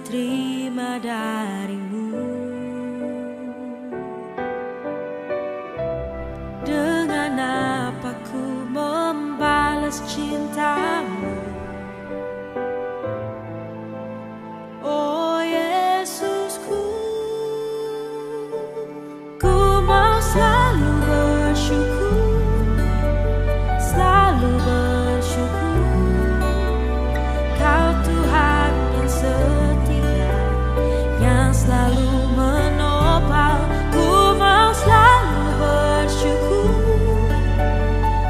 terima darimu. Dengan apa ku membalas cintamu? Oh Yesusku, ku mau selalu bersyukur, selalu bersyukur. Kau Tuhan yang setia, yang selalu menopang. Ku mau selalu bersyukur,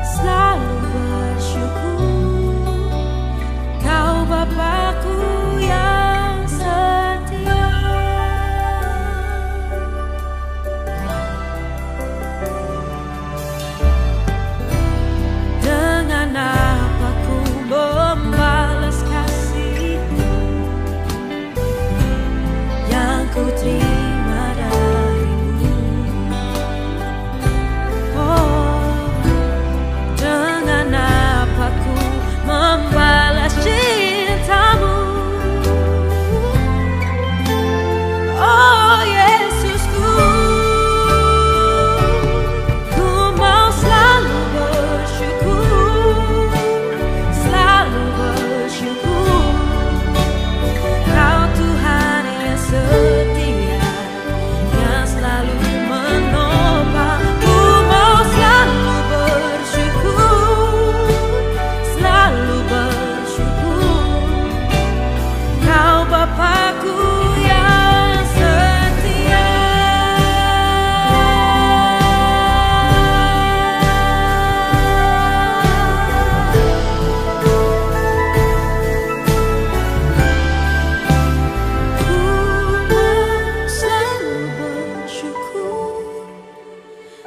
selalu bersyukur. Kau Bapakku yang setia. Dengan apa ku membalas kasih-Mu yang ku terima darimu? Oh, dengan apa ku membalas cintamu? Oh Yesusku, ku mau selalu bersyukur, selalu bersyukur. Kau Tuhan yang setia, yang selalu menopang. Ku mau selalu bersyukur, selalu bersyukur. Kau Bapakku yang setia. Ku mau selalu bersyukur,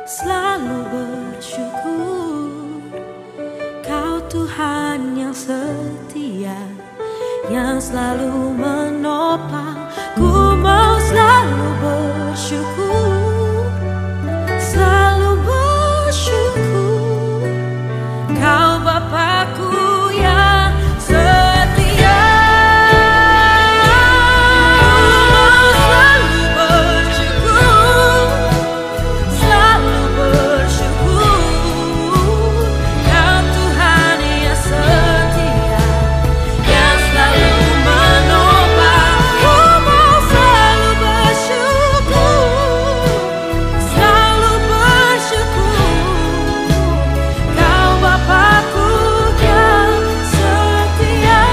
selalu bersyukur. Kau Tuhan yang setia, yang selalu menopang. Ku mau selalu bersyukur, selalu bersyukur. Kau Bapakku yang setia. Selalu bersyukur, selalu bersyukur. Kau Tuhan yang setia, yang selalu menopang. Ku mau selalu bersyukur, selalu bersyukur. Kau Bapakku yang setia,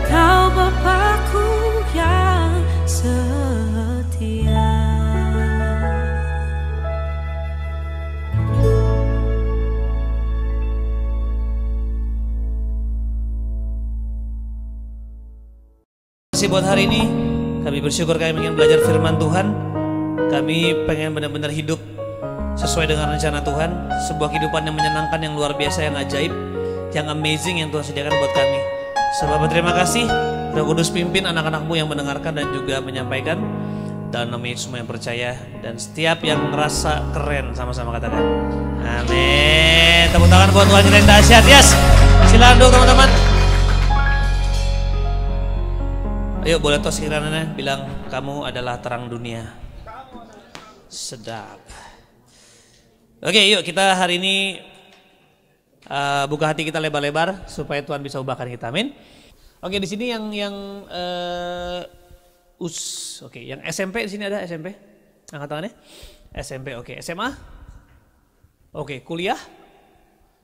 Kau Bapakku yang setia. Terima kasih buat hari ini. Kami bersyukur kami ingin belajar firman Tuhan. Kami pengen benar-benar hidup sesuai dengan rencana Tuhan. Sebuah kehidupan yang menyenangkan, yang luar biasa, yang ajaib, yang amazing yang Tuhan sediakan buat kami. Sebab terima kasih Roh Kudus pimpin anak-anakmu yang mendengarkan dan juga menyampaikan. Dalam nama Yesus semua yang percaya dan setiap yang merasa keren sama-sama katakan amin. Tepuk tangan buat Tuhan kita yang dahsyat. Yes, silakan dong teman-teman. Ayo boleh tos kiranya bilang kamu adalah terang dunia. Sedap. Oke, yuk kita hari ini buka hati kita lebar-lebar supaya Tuhan bisa ubahkan kita. Amin. Oke, di sini yang oke, yang SMP di sini ada SMP. Angkat tangannya. SMP, oke. SMA? Oke, kuliah?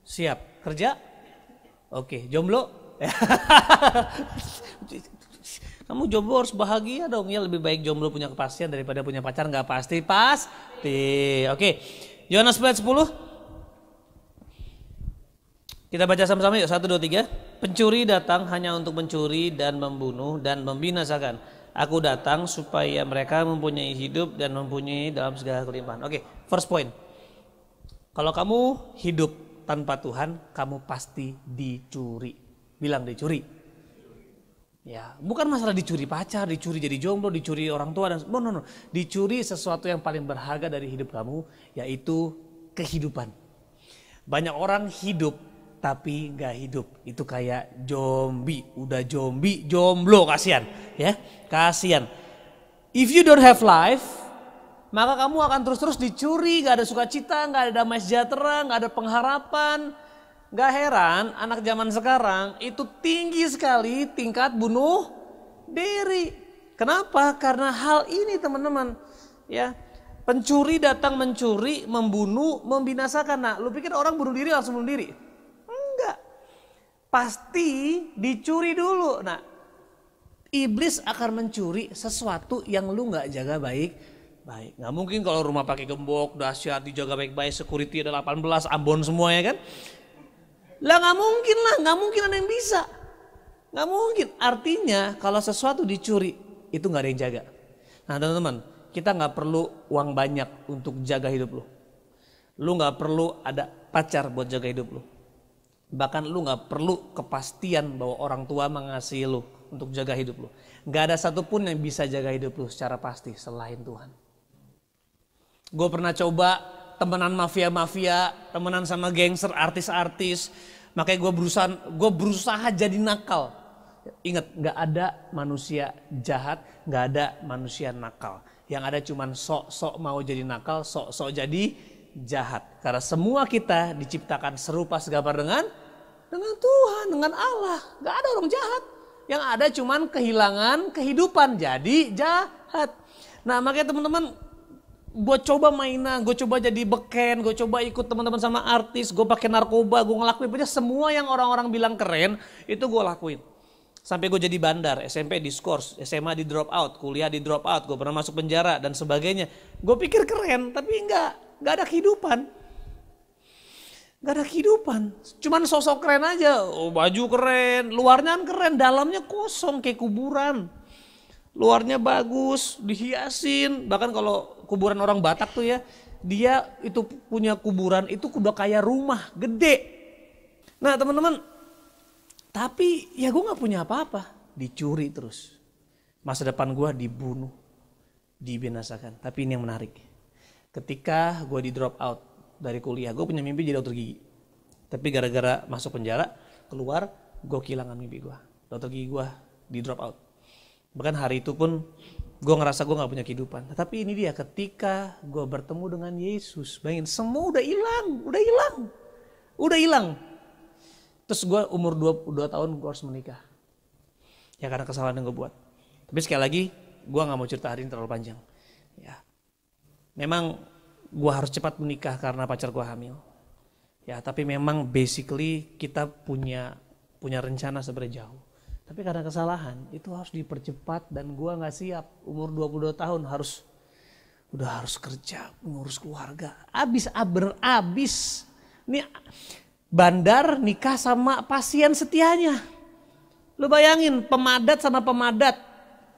Siap. Kerja? Oke, jomblo? Kamu jomblo harus bahagia dong ya, lebih baik jomblo punya kepastian daripada punya pacar nggak pasti. Oke, Yohanes 10. Kita baca sama-sama yuk, 1, 2, 3. Pencuri datang hanya untuk mencuri dan membunuh dan membinasakan. Aku datang supaya mereka mempunyai hidup dan mempunyai dalam segala kelimpahan. Oke, first point. Kalau kamu hidup tanpa Tuhan, kamu pasti dicuri. Bilang dicuri. Ya, bukan masalah dicuri pacar, dicuri jadi jomblo, dicuri orang tua dan no. Dicuri sesuatu yang paling berharga dari hidup kamu, yaitu kehidupan. Banyak orang hidup tapi gak hidup. Itu kayak zombie, udah zombie, jomblo, kasihan ya, kasihan. If you don't have life, maka kamu akan terus-terus dicuri, gak ada sukacita, gak ada damai sejahtera, gak ada pengharapan. Gak heran anak zaman sekarang itu tinggi sekali tingkat bunuh diri. Kenapa? Karena hal ini teman-teman ya. Pencuri datang mencuri, membunuh, membinasakan. Nah, lu pikir orang bunuh diri langsung bunuh diri? Enggak. Pasti dicuri dulu. Nah, iblis akan mencuri sesuatu yang lu gak jaga baik. Nggak mungkin kalau rumah pakai gembok, dahsyat, dijaga baik-baik, security ada 18, Ambon semua ya kan. Lah nggak mungkin ada yang bisa. Nggak mungkin. Artinya kalau sesuatu dicuri itu nggak ada yang jaga. Nah teman-teman, kita nggak perlu uang banyak untuk jaga hidup lu. Lu nggak perlu ada pacar buat jaga hidup lu. Bahkan lu nggak perlu kepastian bahwa orang tua mengasihi lu untuk jaga hidup lu. Nggak ada satupun yang bisa jaga hidup lu secara pasti selain Tuhan. Gue pernah coba temenan mafia-mafia, temenan sama gangster, artis-artis. Makanya gue berusaha jadi nakal. Ingat, gak ada manusia jahat, gak ada manusia nakal. Yang ada cuman sok-sok mau jadi nakal, sok-sok jadi jahat. Karena semua kita diciptakan serupa segambar dengan Tuhan, dengan Allah. Gak ada orang jahat. Yang ada cuman kehilangan kehidupan, jadi jahat. Nah makanya teman-teman, gue coba mainan, gue coba jadi beken, gue coba ikut teman-teman sama artis, gue pakai narkoba, gue ngelakuin aja semua yang orang-orang bilang keren, itu gue lakuin. Sampai gue jadi bandar, SMP diskors, SMA di drop out, kuliah di drop out, gue pernah masuk penjara dan sebagainya. Gue pikir keren, tapi enggak ada kehidupan. Gak ada kehidupan, cuman sosok keren aja, baju keren, luarnya kan keren, dalamnya kosong kayak kuburan. Luarnya bagus, dihiasin. Bahkan kalau kuburan orang Batak tuh ya, dia itu punya kuburan itu udah kayak rumah gede. Nah teman-teman, tapi ya gue gak punya apa-apa. Dicuri terus. Masa depan gue dibunuh, dibinasakan. Tapi ini yang menarik. Ketika gue di drop out dari kuliah, gue punya mimpi jadi dokter gigi. Tapi gara-gara masuk penjara, keluar, gue kehilangan mimpi gue. Dokter gigi gue di drop out. Bahkan hari itu pun gue ngerasa gue gak punya kehidupan. Tapi ini dia, ketika gue bertemu dengan Yesus, bayangin semua udah hilang. Terus gue umur 22 tahun gue harus menikah. Ya karena kesalahan yang gue buat. Tapi sekali lagi gue gak mau cerita hari ini terlalu panjang. Ya, memang gue harus cepat menikah karena pacar gue hamil. Ya tapi memang basically kita punya rencana sebenarnya jauh. Tapi karena kesalahan itu harus dipercepat dan gue gak siap. Umur 22 tahun harus kerja, ngurus keluarga. Abis. Ini bandar nikah sama pasien setianya. Lu bayangin pemadat sama pemadat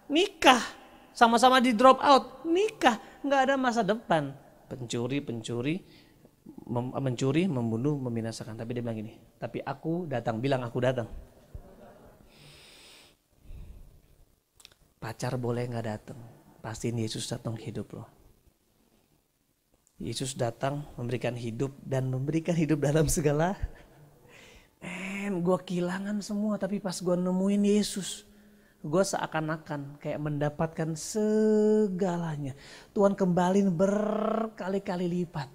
nikah. Sama-sama di drop out, nikah. Gak ada masa depan. Pencuri, mencuri, membunuh, membinasakan. Tapi dia bilang gini, tapi aku datang, bilang aku datang. Pacar boleh gak datang, pastiin Yesus datang ke hidup lo. Yesus datang memberikan hidup dan memberikan hidup dalam segala. Gue kehilangan semua, tapi pas gue nemuin Yesus, gue seakan-akan kayak mendapatkan segalanya. Tuhan kembalin berkali-kali lipat.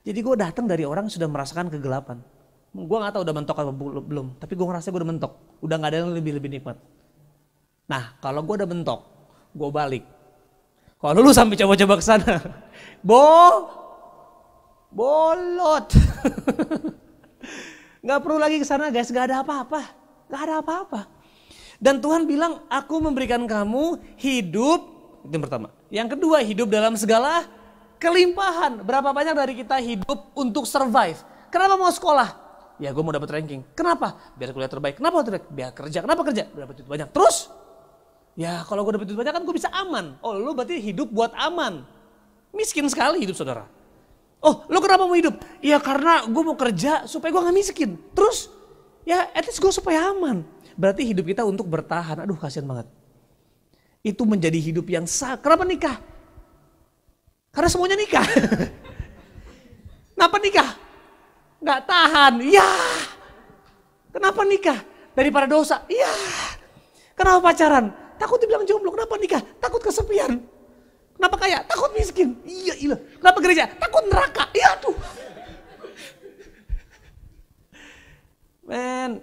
Jadi gue datang dari orang yang sudah merasakan kegelapan. Gue gak tahu udah mentok atau belum, tapi gue ngerasa gue udah mentok. Udah gak ada yang lebih nikmat. Nah kalau gue udah mentok, gue balik. Kalau lu sampai coba-coba kesana, bolot. Gak perlu lagi kesana guys, gak ada apa-apa. Dan Tuhan bilang, aku memberikan kamu hidup, itu yang pertama. Yang kedua, hidup dalam segala kelimpahan. Berapa banyak dari kita hidup untuk survive? Kenapa mau sekolah? Ya gue mau dapat ranking. Kenapa? Biar kuliah terbaik. Kenapa terbaik? Biar kerja. Kenapa kerja? Biar dapat duit banyak. Terus? Ya kalau gue dapat duit banyak kan gue bisa aman. Oh lu berarti hidup buat aman. Miskin sekali hidup saudara. Oh lu kenapa mau hidup? Ya karena gue mau kerja supaya gue gak miskin. Terus? Ya at least gue supaya aman. Berarti hidup kita untuk bertahan. Aduh kasihan banget. Itu menjadi hidup yang sah. Kenapa nikah? Karena semuanya nikah. Kenapa nikah? Gak tahan. Ya Kenapa nikah? Daripada dosa. Iya. Kenapa pacaran? Takut dibilang jomblo. Kenapa nikah? Takut kesepian. Kenapa kaya? Takut miskin. Iya. Kenapa gereja? Takut neraka. Iya tuh. Men,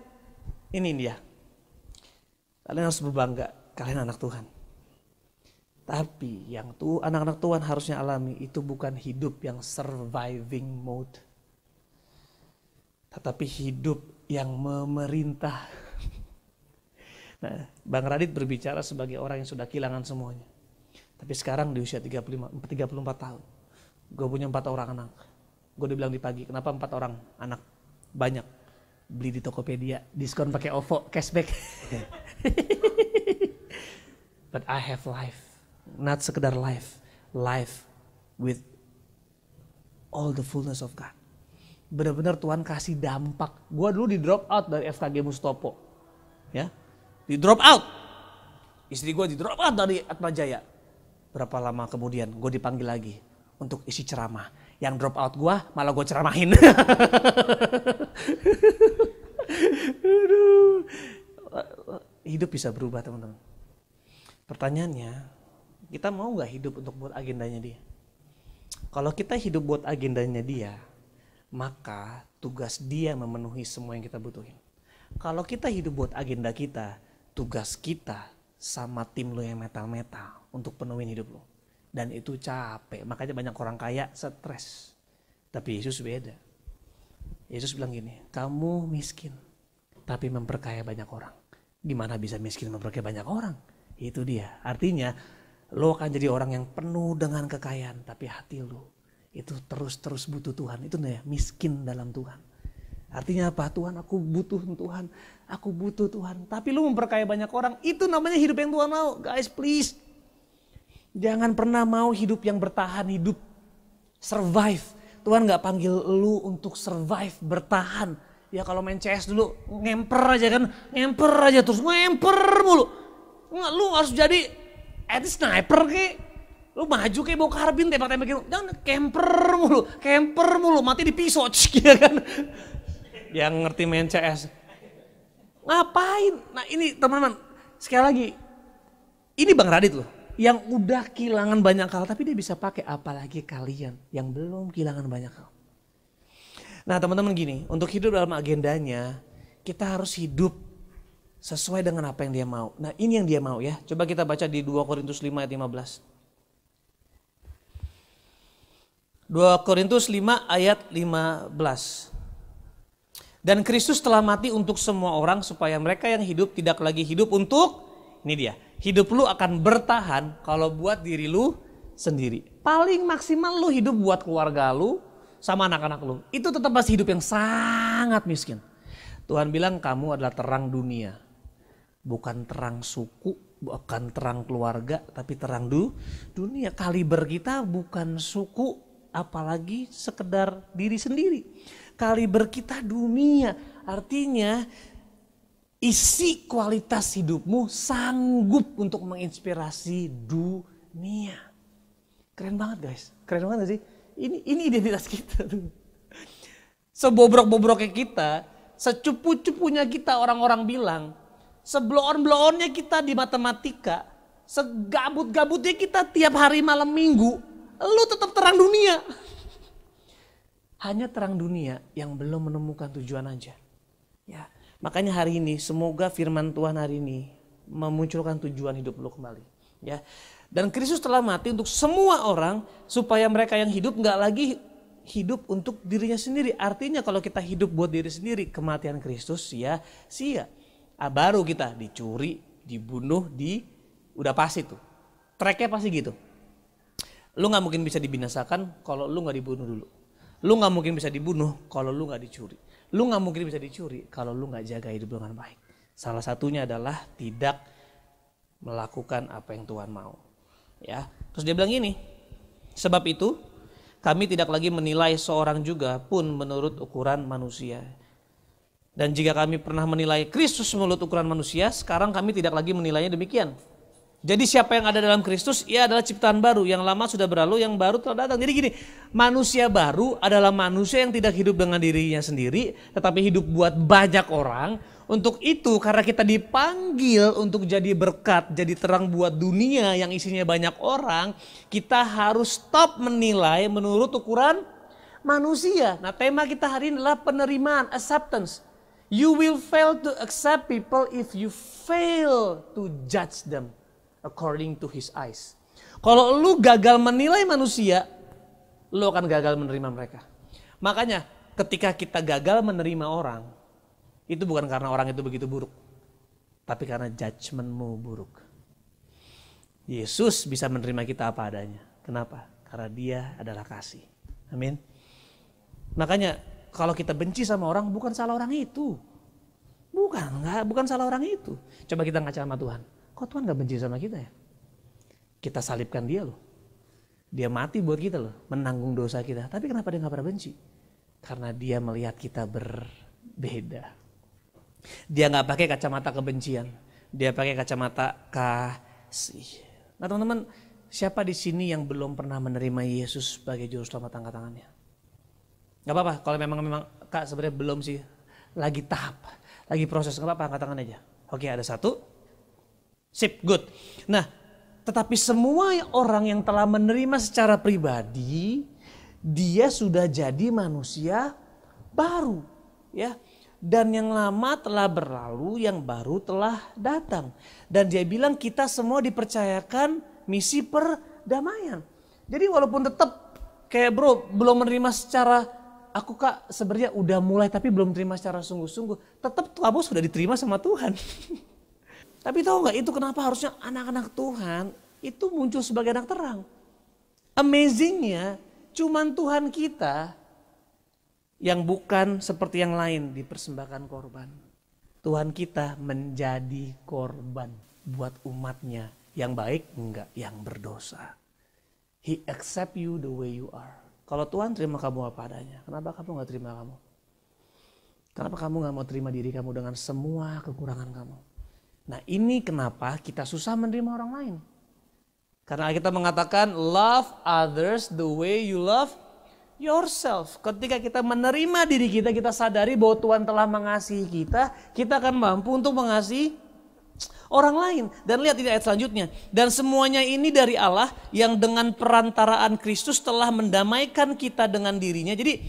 ini dia. Kalian harus berbangga. Kalian anak Tuhan. Tapi yang tuh anak-anak Tuhan harusnya alami itu bukan hidup yang surviving mode. Tetapi hidup yang memerintah. Nah, Bang Radit berbicara sebagai orang yang sudah kehilangan semuanya. Tapi sekarang di usia 34 tahun. Gue punya 4 orang anak. Gue dibilang di pagi, kenapa 4 orang anak? Banyak. Beli di Tokopedia, diskon pakai OVO, cashback. But I have life. Not sekedar life with all the fullness of God. Benar-benar Tuhan kasih dampak. Gue dulu di drop out dari FKG Mustopo, ya, di drop out. Istri gue di drop out dari Atmajaya. Berapa lama kemudian gue dipanggil lagi untuk isi ceramah. Yang drop out gue malah gue ceramahin. Hidup bisa berubah teman-teman. Pertanyaannya, kita mau gak hidup untuk buat agendanya dia? Kalau kita hidup buat agendanya dia, maka tugas dia memenuhi semua yang kita butuhin. Kalau kita hidup buat agenda kita, tugas kita sama tim lo yang metal-metal untuk penuhin hidup lo. Dan itu capek, makanya banyak orang kaya stres. Tapi Yesus beda. Yesus bilang gini, kamu miskin tapi memperkaya banyak orang. Gimana bisa miskin memperkaya banyak orang? Itu dia, artinya lo akan jadi orang yang penuh dengan kekayaan, tapi hati lo itu terus butuh Tuhan. Itu nih miskin dalam Tuhan. Artinya apa? Tuhan, aku butuh Tuhan. Aku butuh Tuhan. Tapi lo memperkaya banyak orang, itu namanya hidup yang Tuhan mau. Guys, please. Jangan pernah mau hidup yang bertahan, hidup survive. Tuhan gak panggil lo untuk survive, bertahan. Ya kalau main CS dulu, ngemper aja kan. Ngemper aja terus, ngemper mulu. Nggak, lo harus jadi sniper kek, lu maju kayak bawa karbin tembak-tembakin, jangan camper mulu, mati di pisau, ya kan? Yang ngerti main CS, ngapain? Nah ini teman-teman, sekali lagi, ini Bang Radit loh, yang udah kehilangan banyak hal, tapi dia bisa pakai, apalagi kalian yang belum kehilangan banyak hal. Nah teman-teman gini, untuk hidup dalam agendanya, kita harus hidup sesuai dengan apa yang dia mau. Nah ini yang dia mau ya. Coba kita baca di 2 Korintus 5 ayat 15. 2 Korintus 5 ayat 15. Dan Kristus telah mati untuk semua orang supaya mereka yang hidup tidak lagi hidup untuk, ini dia, hidup lu akan bertahan kalau buat diri lu sendiri. Paling maksimal lu hidup buat keluarga lu sama anak-anak lu. Itu tetap masih hidup yang sangat miskin. Tuhan bilang kamu adalah terang dunia. Bukan terang suku, bukan terang keluarga, tapi terang dunia. Kaliber kita bukan suku, apalagi sekedar diri sendiri. Kaliber kita dunia, artinya isi kualitas hidupmu sanggup untuk menginspirasi dunia. Keren banget guys, keren banget gak sih? Ini identitas kita tuh. Sebobrok-bobroknya kita, secupu-cupunya kita orang-orang bilang, sebelon-belonnya kita di matematika, segabut-gabutnya kita tiap hari malam minggu, lu tetap terang dunia. Hanya terang dunia yang belum menemukan tujuan aja. Ya, makanya hari ini semoga firman Tuhan hari ini memunculkan tujuan hidup lu kembali. Ya, dan Kristus telah mati untuk semua orang supaya mereka yang hidup nggak lagi hidup untuk dirinya sendiri. Artinya kalau kita hidup buat diri sendiri, kematian Kristus sia-sia. Baru kita dicuri, dibunuh, udah pasti tuh. Tracknya pasti gitu. Lu gak mungkin bisa dibinasakan kalau lu gak dibunuh dulu. Lu gak mungkin bisa dibunuh kalau lu gak dicuri. Lu gak mungkin bisa dicuri kalau lu gak jaga hidup dengan baik. Salah satunya adalah tidak melakukan apa yang Tuhan mau. Ya, terus dia bilang gini, sebab itu kami tidak lagi menilai seorang juga pun menurut ukuran manusia. Dan jika kami pernah menilai Kristus menurut ukuran manusia, sekarang kami tidak lagi menilainya demikian. Jadi siapa yang ada dalam Kristus, ia adalah ciptaan baru. Yang lama sudah berlalu, yang baru telah datang. Jadi gini, manusia baru adalah manusia yang tidak hidup dengan dirinya sendiri, tetapi hidup buat banyak orang. Untuk itu, karena kita dipanggil untuk jadi berkat, jadi terang buat dunia yang isinya banyak orang, kita harus stop menilai menurut ukuran manusia. Nah, tema kita hari ini adalah penerimaan, acceptance. You will fail to accept people if you fail to judge them according to his eyes. Kalau lu gagal menilai manusia, lu akan gagal menerima mereka. Makanya ketika kita gagal menerima orang, itu bukan karena orang itu begitu buruk, tapi karena judgementmu buruk. Yesus bisa menerima kita apa adanya. Kenapa? Karena dia adalah kasih. Amin. Makanya kalau kita benci sama orang, bukan salah orang itu. Bukan salah orang itu. Coba kita ngaca sama Tuhan. Kok Tuhan gak benci sama kita ya? Kita salibkan dia loh. Dia mati buat kita loh, menanggung dosa kita. Tapi kenapa dia gak pernah benci? Karena dia melihat kita berbeda. Dia gak pakai kacamata kebencian. Dia pakai kacamata kasih. Nah teman-teman, siapa di sini yang belum pernah menerima Yesus sebagai juru selamat, angkat tangannya? Gak apa-apa, kalau memang Kak sebenarnya belum sih. Lagi tahap, lagi proses, gak apa-apa, angkat tangan aja. Oke, ada satu. Sip, good. Nah, tetapi semua orang yang telah menerima secara pribadi, dia sudah jadi manusia baru, ya. Dan yang lama telah berlalu, yang baru telah datang. Dan dia bilang kita semua dipercayakan misi perdamaian. Jadi walaupun tetap kayak bro belum menerima secara, aku Kak sebenarnya udah mulai tapi belum terima secara sungguh-sungguh, tetap kamu sudah diterima sama Tuhan. Tapi tahu nggak itu kenapa harusnya anak-anak Tuhan itu muncul sebagai anak terang. Amazingnya cuman Tuhan kita yang bukan seperti yang lain dipersembahkan korban. Tuhan kita menjadi korban buat umatnya. Yang baik enggak, yang berdosa. He accept you the way you are. Kalau Tuhan terima kamu apa adanya, kenapa kamu gak terima kamu? Kenapa kamu gak mau terima diri kamu dengan semua kekurangan kamu? Nah ini kenapa kita susah menerima orang lain. Karena kita mengatakan love others the way you love yourself. Ketika kita menerima diri kita, kita sadari bahwa Tuhan telah mengasihi kita akan mampu untuk mengasihi orang lain. Dan lihat di ayat selanjutnya. Dan semuanya ini dari Allah yang dengan perantaraan Kristus telah mendamaikan kita dengan dirinya. Jadi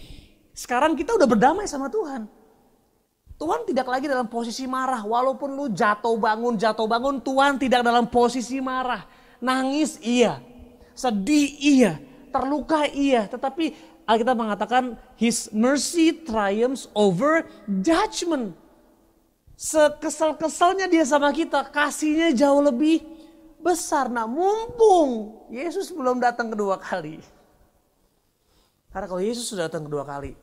sekarang kita udah berdamai sama Tuhan. Tuhan tidak lagi dalam posisi marah. Walaupun lu jatuh bangun, Tuhan tidak dalam posisi marah. Nangis iya, sedih iya, terluka iya. Tetapi Alkitab mengatakan His mercy triumphs over judgment. Sekesal-kesalnya dia sama kita, kasihnya jauh lebih besar. Nah mumpung Yesus belum datang kedua kali. Karena kalau Yesus sudah datang kedua kali,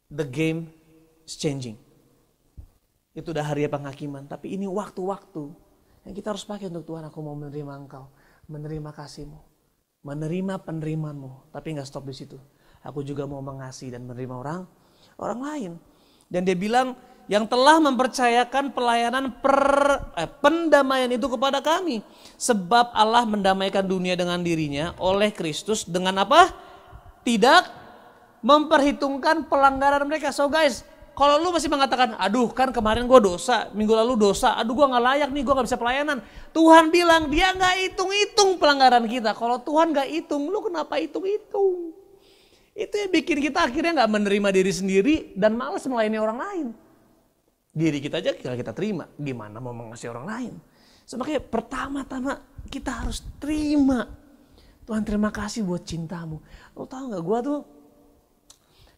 the game is changing. Itu udah hari penghakiman. Tapi ini waktu-waktu yang kita harus pakai untuk Tuhan, aku mau menerima Engkau, menerima kasih-Mu, menerima penerimaan-Mu. Tapi gak stop di situ. Aku juga mau mengasihi dan menerima orang lain. Dan dia bilang, yang telah mempercayakan pelayanan pendamaian itu kepada kami. Sebab Allah mendamaikan dunia dengan dirinya oleh Kristus dengan apa? Tidak memperhitungkan pelanggaran mereka. So guys, kalau lu masih mengatakan, aduh kan kemarin gue dosa, minggu lalu dosa, aduh gue gak layak nih, gue gak bisa pelayanan. Tuhan bilang dia gak hitung-hitung pelanggaran kita. Kalau Tuhan gak hitung, lu kenapa hitung-hitung? Itu yang bikin kita akhirnya gak menerima diri sendiri dan malas melayani orang lain. Diri kita aja kita terima, gimana mau mengasihi orang lain. Sebagai pertama-tama kita harus terima. Tuhan terima kasih buat cintamu. Lo tau gak gue tuh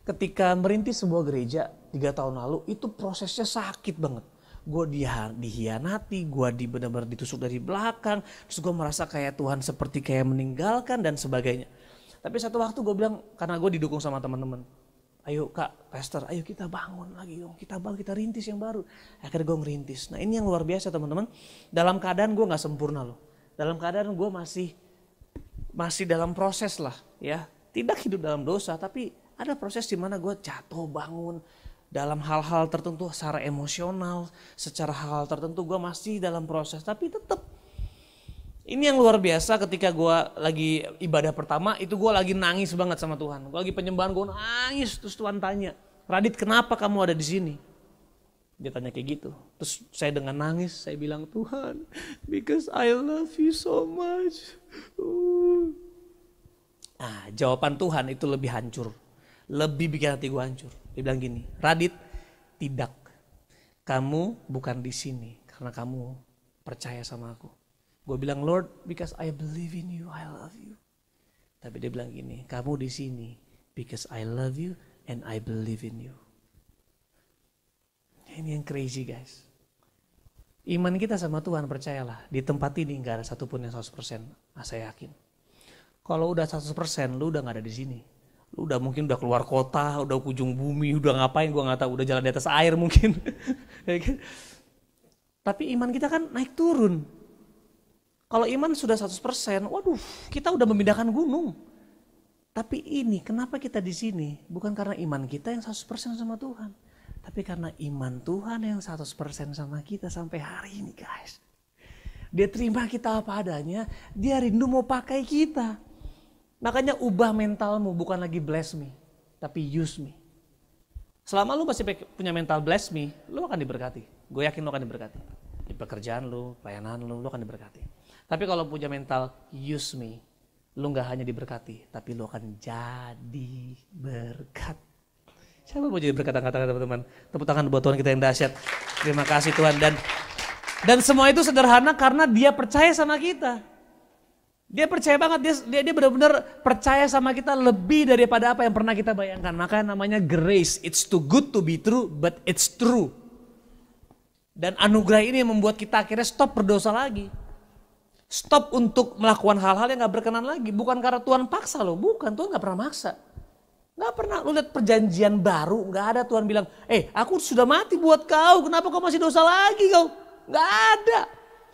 ketika merintis sebuah gereja 3 tahun lalu itu prosesnya sakit banget. Gue dihianati, gue benar-benar ditusuk dari belakang. Terus gue merasa kayak Tuhan seperti kayak meninggalkan dan sebagainya. Tapi satu waktu gue bilang, karena gue didukung sama teman-teman. Ayo Kak, Pastor, ayo kita bangun lagi dong. Kita rintis yang baru. Akhirnya gue ngerintis. Nah ini yang luar biasa teman-teman. Dalam keadaan gue gak sempurna loh. Dalam keadaan gue masih dalam proses lah ya. Tidak hidup dalam dosa, tapi ada proses di mana gue jatuh bangun dalam hal-hal tertentu secara emosional, secara hal-hal tertentu gue masih dalam proses. Tapi tetap Ini yang luar biasa ketika gue lagi ibadah pertama, itu gue lagi nangis banget sama Tuhan. Gue lagi penyembahan, gue nangis, terus Tuhan tanya, Radit kenapa kamu ada di sini? Dia tanya kayak gitu. Terus saya dengan nangis, saya bilang, Tuhan, because I love you so much. Jawaban Tuhan itu lebih hancur. Lebih bikin hati gue hancur. Dia bilang gini, Radit, tidak. Kamu bukan di sini karena kamu percaya sama aku. Gue bilang, Lord, because I believe in you, I love you. Tapi dia bilang gini, kamu di sini because I love you and I believe in you. Ini yang crazy guys. Iman kita sama Tuhan, percayalah, di tempat ini gak ada satupun yang 100%. Saya yakin. Kalau udah 100%, lu udah gak ada di sini. Lu udah mungkin udah keluar kota, udah ke ujung bumi, udah ngapain gue gak tahu, udah jalan di atas air mungkin. Tapi iman kita kan naik turun. Kalau iman sudah 100%, waduh, kita udah memindahkan gunung. Tapi ini, kenapa kita di sini? Bukan karena iman kita yang 100% sama Tuhan. Tapi karena iman Tuhan yang 100% sama kita sampai hari ini guys. Dia terima kita apa adanya, dia rindu mau pakai kita. Makanya ubah mentalmu, bukan lagi bless me, tapi use me. Selama lu masih punya mental bless me, lu akan diberkati. Gue yakin lu akan diberkati. Di pekerjaan lu, pelayanan lu akan diberkati. Tapi kalau punya mental use me, lu gak hanya diberkati, tapi lu akan jadi berkat. Siapa mau jadi berkat, angkat-angkat teman-teman. Tepuk tangan buat Tuhan kita yang dahsyat. Terima kasih Tuhan. Dan semua itu sederhana karena dia percaya sama kita. Dia percaya banget, dia benar-benar percaya sama kita lebih daripada apa yang pernah kita bayangkan. Makanya namanya grace. It's too good to be true, but it's true. Dan anugerah ini yang membuat kita akhirnya stop berdosa lagi. Stop untuk melakukan hal-hal yang gak berkenan lagi. Bukan karena Tuhan paksa loh, bukan. Tuhan gak pernah maksa. Gak pernah, lu lihat perjanjian baru, gak ada Tuhan bilang, aku sudah mati buat kau, kenapa kau masih dosa lagi kau? Gak ada.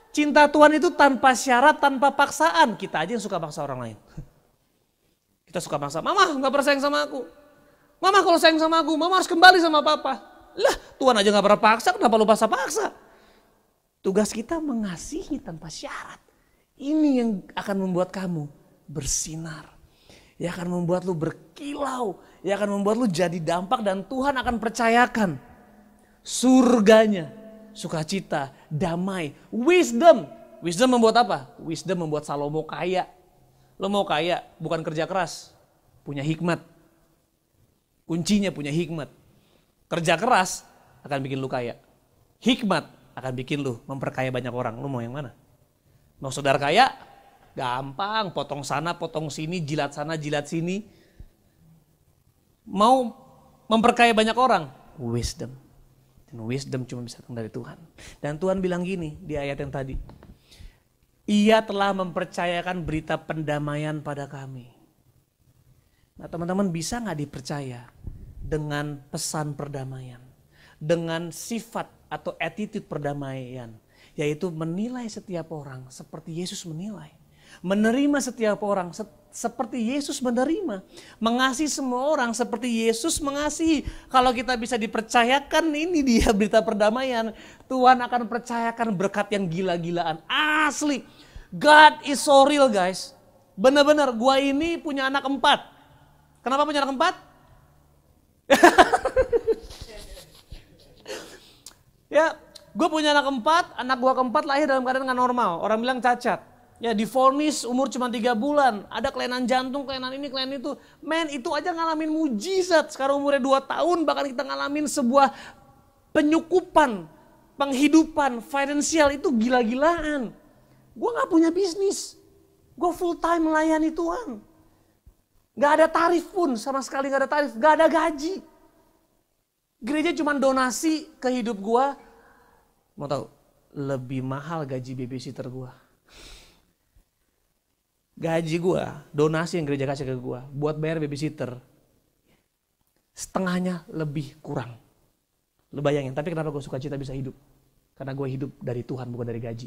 Cinta Tuhan itu tanpa syarat, tanpa paksaan. Kita aja yang suka paksa orang lain. Kita suka paksa, mama gak pernah sayang sama aku. Mama kalau sayang sama aku, mama harus kembali sama papa. Lah Tuhan aja gak pernah paksa, kenapa lu paksa-paksa? Tugas kita mengasihi tanpa syarat. Ini yang akan membuat kamu bersinar. Yang akan membuat lu berkilau. Yang akan membuat lu jadi dampak dan Tuhan akan percayakan surganya. Sukacita, damai, wisdom. Wisdom membuat apa? Wisdom membuat Salomo kaya. Lo mau kaya bukan kerja keras. Punya hikmat. Kuncinya punya hikmat. Kerja keras akan bikin lu kaya. Hikmat akan bikin lu memperkaya banyak orang. Lu mau yang mana? Mau saudara kaya? Gampang, potong sana, potong sini, jilat sana, jilat sini. Mau memperkaya banyak orang? Wisdom. Dan wisdom cuma bisa datang dari Tuhan. Dan Tuhan bilang gini di ayat yang tadi. Ia telah mempercayakan berita pendamaian pada kami. Nah teman-teman, bisa gak dipercaya dengan pesan perdamaian? Dengan sifat atau attitude perdamaian. Yaitu menilai setiap orang seperti Yesus menilai. Menerima setiap orang seperti Yesus menerima. Mengasihi semua orang seperti Yesus mengasihi. Kalau kita bisa dipercayakan, ini dia berita perdamaian. Tuhan akan percayakan berkat yang gila-gilaan. Asli. God is so real guys. Benar-benar gua ini punya anak 4. Kenapa punya anak 4? Ya, gue punya anak 4, anak gue keempat lahir dalam keadaan gak normal. Orang bilang cacat. Ya divonis umur cuma 3 bulan. Ada kelainan jantung, kelainan ini, kelainan itu. Men itu aja ngalamin mujizat. Sekarang umurnya 2 tahun bahkan kita ngalamin sebuah penyukupan, penghidupan, finansial itu gila-gilaan. Gue gak punya bisnis. Gue full time melayani Tuhan. Gak ada tarif pun, sama sekali gak ada tarif. Gak ada gaji. Gereja cuma donasi ke hidup gue. Mau tahu? Lebih mahal gaji babysitter gue. Gaji gue, donasi yang gereja kasih ke gue buat bayar babysitter, setengahnya lebih kurang. Lu bayangin, tapi kenapa gue suka cita bisa hidup? Karena gue hidup dari Tuhan, bukan dari gaji.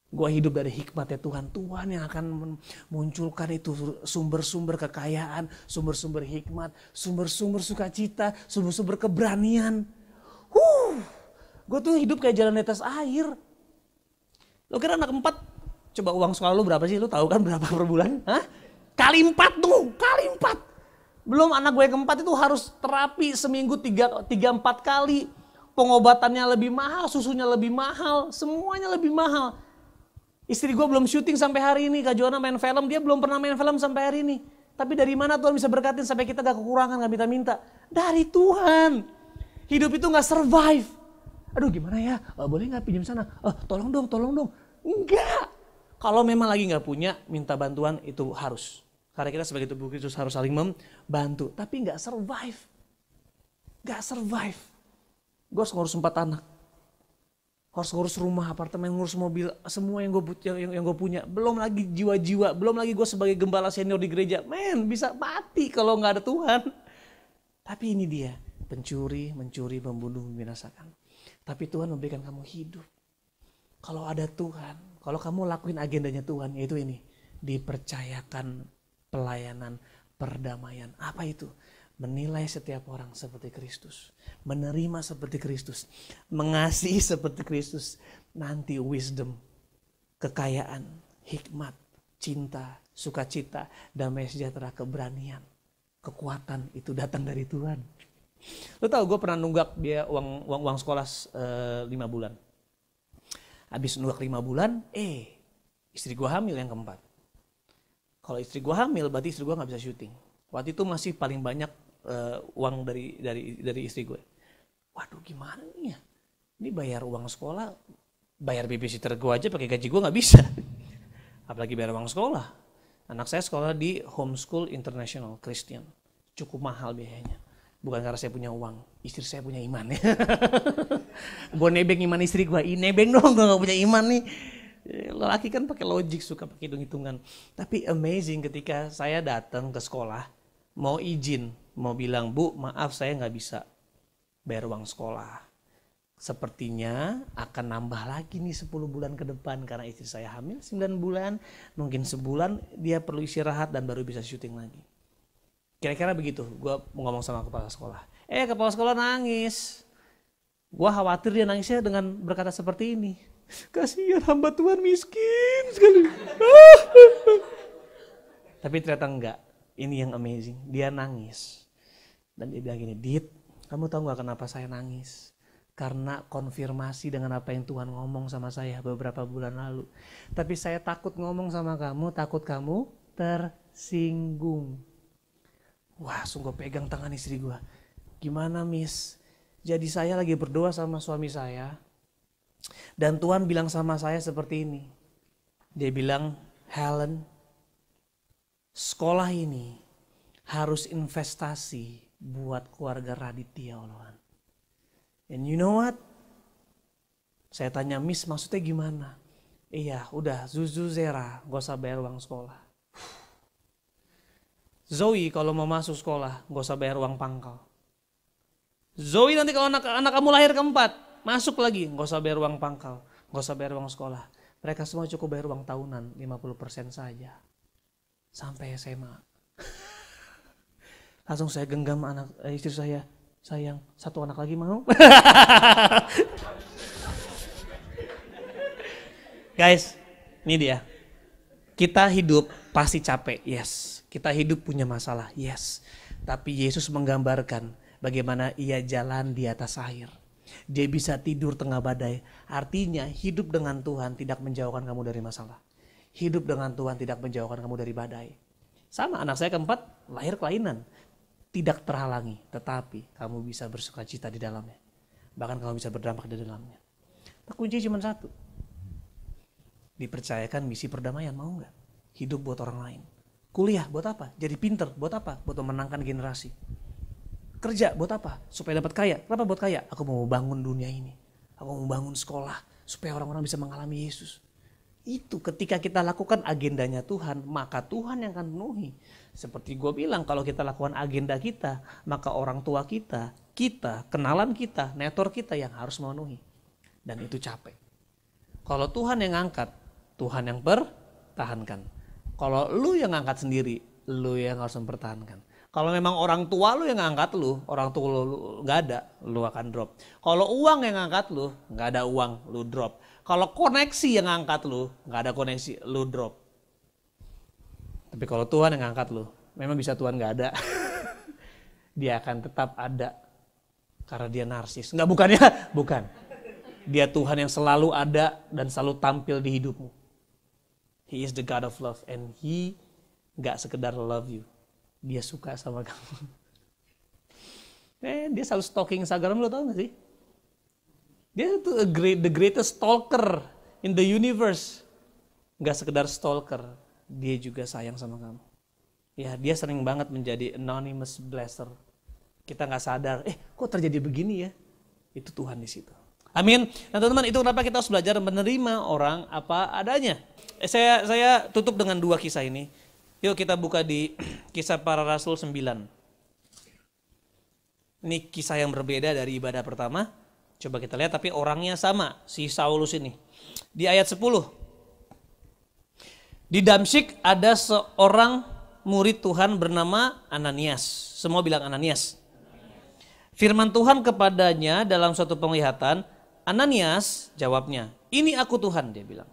Gue hidup dari hikmatnya Tuhan. Tuhan yang akan munculkan itu sumber-sumber kekayaan, sumber-sumber hikmat, sumber-sumber sukacita, sumber-sumber keberanian. Gue tuh hidup kayak jalan di atas air. Lo kira anak 4 Coba uang sekolah lu berapa sih? Lu tahu kan berapa per bulan? Hah? Kali 4 tuh, kali 4. Belum anak gue yang keempat itu harus terapi seminggu 3-4 kali. Pengobatannya lebih mahal, susunya lebih mahal, semuanya lebih mahal. Istri gue belum syuting sampai hari ini, Kak Joanna main film, dia belum pernah main film sampai hari ini. Tapi dari mana Tuhan bisa berkatin sampai kita gak kekurangan, gak minta-minta? Dari Tuhan. Hidup itu gak survive. Aduh gimana ya, boleh gak pinjam sana? Tolong dong. Enggak. Kalau memang lagi gak punya, minta bantuan itu harus. Karena kita sebagai tubuh Kristus harus saling membantu. Tapi gak survive. Gak survive. Gue harus ngurus 4 anak. Harus ngurus rumah, apartemen, ngurus mobil, semua yang gue punya. Belum lagi jiwa-jiwa, belum lagi gue sebagai gembala senior di gereja. Bisa mati kalau gak ada Tuhan. Tapi ini dia, pencuri, mencuri, membunuh, membinasakan. Tapi Tuhan memberikan kamu hidup. Kalau ada Tuhan, kalau kamu lakuin agendanya Tuhan, yaitu ini. Dipercayakan pelayanan, perdamaian. Apa itu? Menilai setiap orang seperti Kristus. Menerima seperti Kristus. Mengasihi seperti Kristus. Nanti wisdom, kekayaan, hikmat, cinta, sukacita, damai sejahtera, keberanian, kekuatan itu datang dari Tuhan. Lo tau gue pernah nunggak dia uang sekolah 5 bulan. Habis nunggak 5 bulan, istri gue hamil yang keempat. Kalau istri gue hamil, berarti istri gue gak bisa syuting. Waktu itu masih paling banyak uang dari istri gue. Waduh gimana nih ya? Ini bayar uang sekolah, bayar babysitter gue aja pakai gaji gue gak bisa. Apalagi bayar uang sekolah. Anak saya sekolah di Homeschool International Christian. Cukup mahal biayanya. Bukan karena saya punya uang, istri saya punya iman ya. Gue nebeng iman istri gue, nebeng dong gue gak punya iman nih. Lelaki kan pakai logik, suka pakai hitung-hitungan. Tapi amazing ketika saya datang ke sekolah, mau izin, mau bilang, Bu maaf saya gak bisa bayar uang sekolah. Sepertinya akan nambah lagi nih 10 bulan ke depan karena istri saya hamil 9 bulan. Mungkin sebulan dia perlu istirahat dan baru bisa syuting lagi. Kira-kira begitu, gue mau ngomong sama kepala sekolah. Kepala sekolah nangis. Gue khawatir dia nangisnya dengan berkata seperti ini. Kasihan hamba Tuhan miskin sekali. Tapi ternyata enggak. Ini yang amazing. Dia nangis. Dan dia bilang gini, Dit, kamu tahu gak kenapa saya nangis? Karena konfirmasi dengan apa yang Tuhan ngomong sama saya beberapa bulan lalu. Tapi saya takut ngomong sama kamu, takut kamu tersinggung. Wah, sungguh pegang tangan istri gue. Gimana Miss? Jadi saya lagi berdoa sama suami saya. Dan Tuhan bilang sama saya seperti ini. Dia bilang, Helen, sekolah ini harus investasi buat keluarga Raditya Oloan. And you know what? Saya tanya, Miss maksudnya gimana? Iya, udah Zuzu Zera, gak usah bayar uang sekolah. Zoe kalau mau masuk sekolah, gak usah bayar uang pangkal. Zoe nanti kalau anak kamu lahir keempat, masuk lagi, gak usah bayar uang pangkal, gak usah bayar uang sekolah. Mereka semua cukup bayar uang tahunan, 50% saja. Sampai SMA. Langsung saya genggam istri saya, sayang, 1 anak lagi mau? Guys, ini dia. Kita hidup pasti capek, yes. Kita hidup punya masalah, yes. Tapi Yesus menggambarkan bagaimana ia jalan di atas air. Dia bisa tidur tengah badai. Artinya hidup dengan Tuhan tidak menjauhkan kamu dari masalah. Hidup dengan Tuhan tidak menjauhkan kamu dari badai. Sama anak saya keempat lahir kelainan. Tidak terhalangi. Tetapi kamu bisa bersukacita di dalamnya. Bahkan kamu bisa berdampak di dalamnya. Nah, kunci cuma satu. Dipercayakan misi perdamaian, mau gak? Hidup buat orang lain. Kuliah buat apa? Jadi pinter buat apa? Buat memenangkan generasi. Kerja buat apa? Supaya dapat kaya. Kenapa buat kaya? Aku mau bangun dunia ini. Aku mau bangun sekolah supaya orang-orang bisa mengalami Yesus. Itu ketika kita lakukan agendanya Tuhan, maka Tuhan yang akan penuhi. Seperti gue bilang, kalau kita lakukan agenda kita, maka orang tua kita, kenalan kita, netor kita yang harus memenuhi. Dan itu capek. Kalau Tuhan yang angkat, Tuhan yang pertahankan. Kalau lu yang angkat sendiri, lu yang harus mempertahankan. Kalau memang orang tua lu yang ngangkat lu, orang tua lu gak ada, lu akan drop. Kalau uang yang ngangkat lu, gak ada uang, lu drop. Kalau koneksi yang ngangkat lu, nggak ada koneksi, lu drop. Tapi kalau Tuhan yang ngangkat lu, memang bisa Tuhan nggak ada. Dia akan tetap ada. Karena dia narsis. Enggak, bukan ya? Bukan. Dia Tuhan yang selalu ada dan selalu tampil di hidupmu. He is the God of love. And He gak sekedar love you. Dia suka sama kamu. Dia selalu stalking Instagram, lo tau gak sih? Dia itu the greatest stalker in the universe. Gak sekedar stalker. Dia juga sayang sama kamu. Ya, dia sering banget menjadi anonymous blesser. Kita nggak sadar, kok terjadi begini ya? Itu Tuhan di situ. Amin. Nah teman-teman, itu kenapa kita harus belajar menerima orang apa adanya. Saya tutup dengan 2 kisah ini. Yuk kita buka di Kisah Para Rasul 9. Ini kisah yang berbeda dari ibadah pertama. Coba kita lihat, tapi orangnya sama, si Saulus ini. Di ayat 10. Di Damsyik ada seorang murid Tuhan bernama Ananias. Semua bilang Ananias. Firman Tuhan kepadanya dalam suatu penglihatan, Ananias, jawabnya, ini aku Tuhan, dia bilang.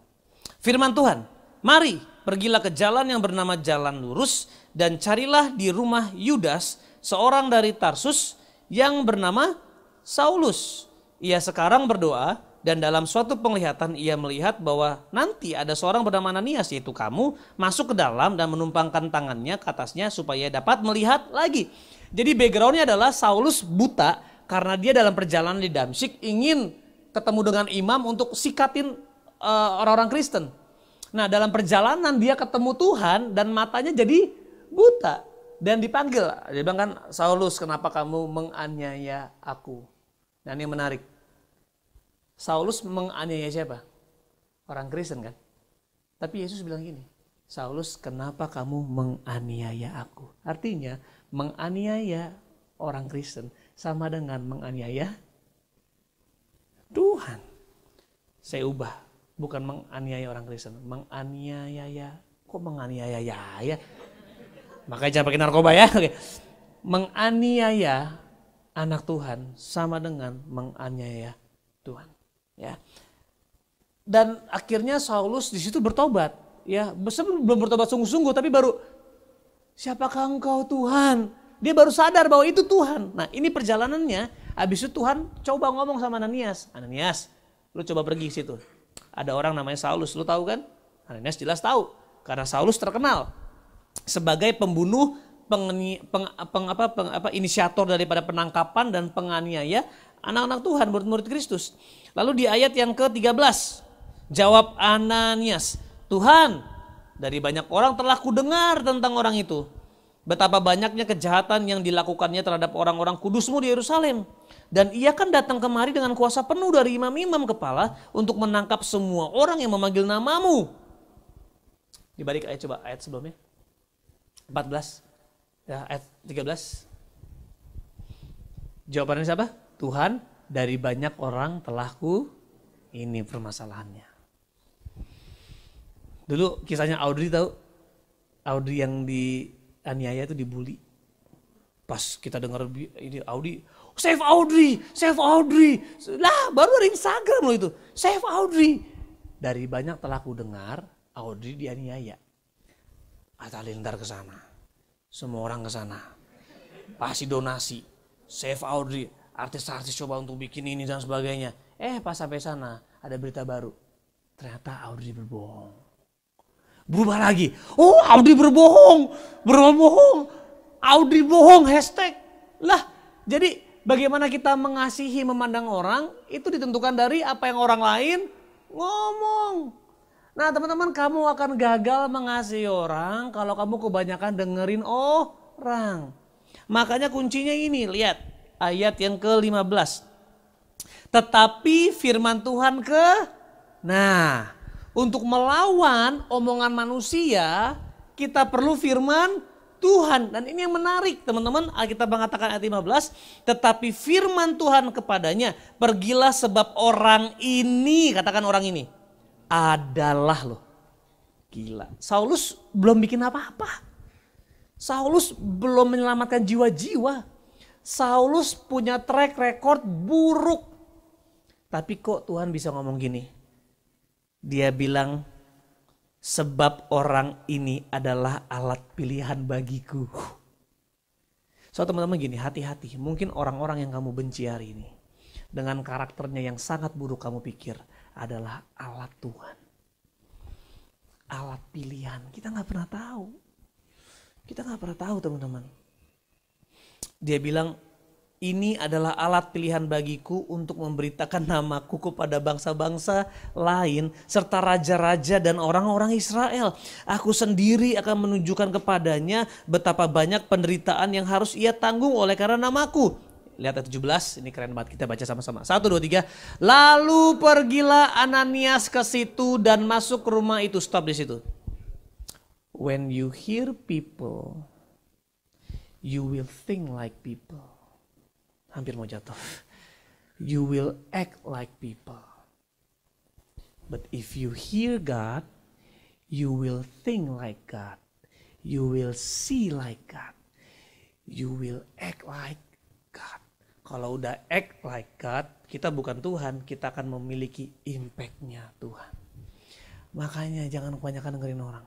Firman Tuhan, mari pergilah ke jalan yang bernama Jalan Lurus dan carilah di rumah Yudas seorang dari Tarsus yang bernama Saulus. Ia sekarang berdoa dan dalam suatu penglihatan ia melihat bahwa nanti ada seorang bernama Ananias, yaitu kamu, masuk ke dalam dan menumpangkan tangannya ke atasnya supaya dapat melihat lagi. Jadi backgroundnya adalah Saulus buta karena dia dalam perjalanan di Damsyik ingin ketemu dengan imam untuk sikatin orang-orang Kristen. Nah dalam perjalanan dia ketemu Tuhan dan matanya jadi buta. Dan dipanggil, dia bilang kan, Saulus kenapa kamu menganiaya aku? Nah ini menarik. Saulus menganiaya siapa? Orang Kristen kan? Tapi Yesus bilang gini, Saulus kenapa kamu menganiaya aku? Artinya menganiaya orang Kristen sama dengan menganiaya Tuhan. Saya ubah, bukan menganiaya orang Kristen, menganiaya. Kok menganiaya ya? Makanya jangan pakai narkoba ya. Oke. Menganiaya anak Tuhan sama dengan menganiaya Tuhan. Ya. Dan akhirnya Saulus di situ bertobat. Ya, belum bertobat sungguh-sungguh, tapi baru siapakah engkau Tuhan? Dia baru sadar bahwa itu Tuhan. Nah ini perjalanannya, habis itu Tuhan coba ngomong sama Ananias. Ananias, lu coba pergi ke situ. Ada orang namanya Saulus, lu tahu kan? Ananias jelas tahu. Karena Saulus terkenal sebagai pembunuh, inisiator daripada penangkapan dan penganiaya anak-anak Tuhan, murid-murid Kristus. Lalu di ayat yang ke-13, jawab Ananias, Tuhan, dari banyak orang telah kudengar tentang orang itu. Betapa banyaknya kejahatan yang dilakukannya terhadap orang-orang kudusmu di Yerusalem. Dan ia kan datang kemari dengan kuasa penuh dari imam-imam kepala untuk menangkap semua orang yang memanggil namamu. Dibalik ayat, coba ayat sebelumnya. 14, ya, ayat 13. Jawabannya siapa? Tuhan, dari banyak orang telah ini permasalahannya. Dulu kisahnya Audrey tahu? Audrey yang dianiaya itu dibully. Pas kita dengar ini Audrey, save Audrey, save Audrey. Lah baru dari Instagram loh itu, save Audrey. Dari banyak telah ku dengar Audrey dianiaya. Atta Lintar ke sana, semua orang ke sana, pasti donasi, save Audrey. Artis-artis coba untuk bikin ini dan sebagainya. Pas sampai sana ada berita baru. Ternyata Audrey berbohong. Berubah lagi. Oh Audrey berbohong. Audrey bohong hashtag. Lah jadi bagaimana kita mengasihi memandang orang itu ditentukan dari apa yang orang lain ngomong. Nah teman-teman, kamu akan gagal mengasihi orang kalau kamu kebanyakan dengerin orang. Makanya kuncinya ini, lihat ayat yang ke-15. Tetapi firman Tuhan untuk melawan omongan manusia, kita perlu firman Tuhan. Dan ini yang menarik teman-teman, Alkitab mengatakan ayat 15, tetapi firman Tuhan kepadanya, pergilah sebab orang ini, katakan orang ini, adalah loh. Gila, Saulus belum bikin apa-apa. Saulus belum menyelamatkan jiwa-jiwa. Saulus punya track record buruk. Tapi kok Tuhan bisa ngomong gini, Dia bilang, sebab orang ini adalah alat pilihan bagiku. So teman-teman gini, hati-hati. Mungkin orang-orang yang kamu benci hari ini, dengan karakternya yang sangat buruk kamu pikir adalah alat Tuhan. Alat pilihan. Kita gak pernah tahu. Kita gak pernah tahu teman-teman. Dia bilang, ini adalah alat pilihan bagiku untuk memberitakan namaku kepada bangsa-bangsa lain serta raja-raja dan orang-orang Israel. Aku sendiri akan menunjukkan kepadanya betapa banyak penderitaan yang harus ia tanggung oleh karena namaku. Lihat ayat 17, ini keren banget, kita baca sama-sama. 1, 2, 3. Lalu pergilah Ananias ke situ dan masuk ke rumah itu. Stop di situ. When you hear people, you will think like people. Hampir mau jatuh. You will act like people. But if you hear God, you will think like God. You will see like God. You will act like God. Kalau udah act like God, kita bukan Tuhan, kita akan memiliki impact-nya Tuhan. Makanya jangan kebanyakan dengerin orang.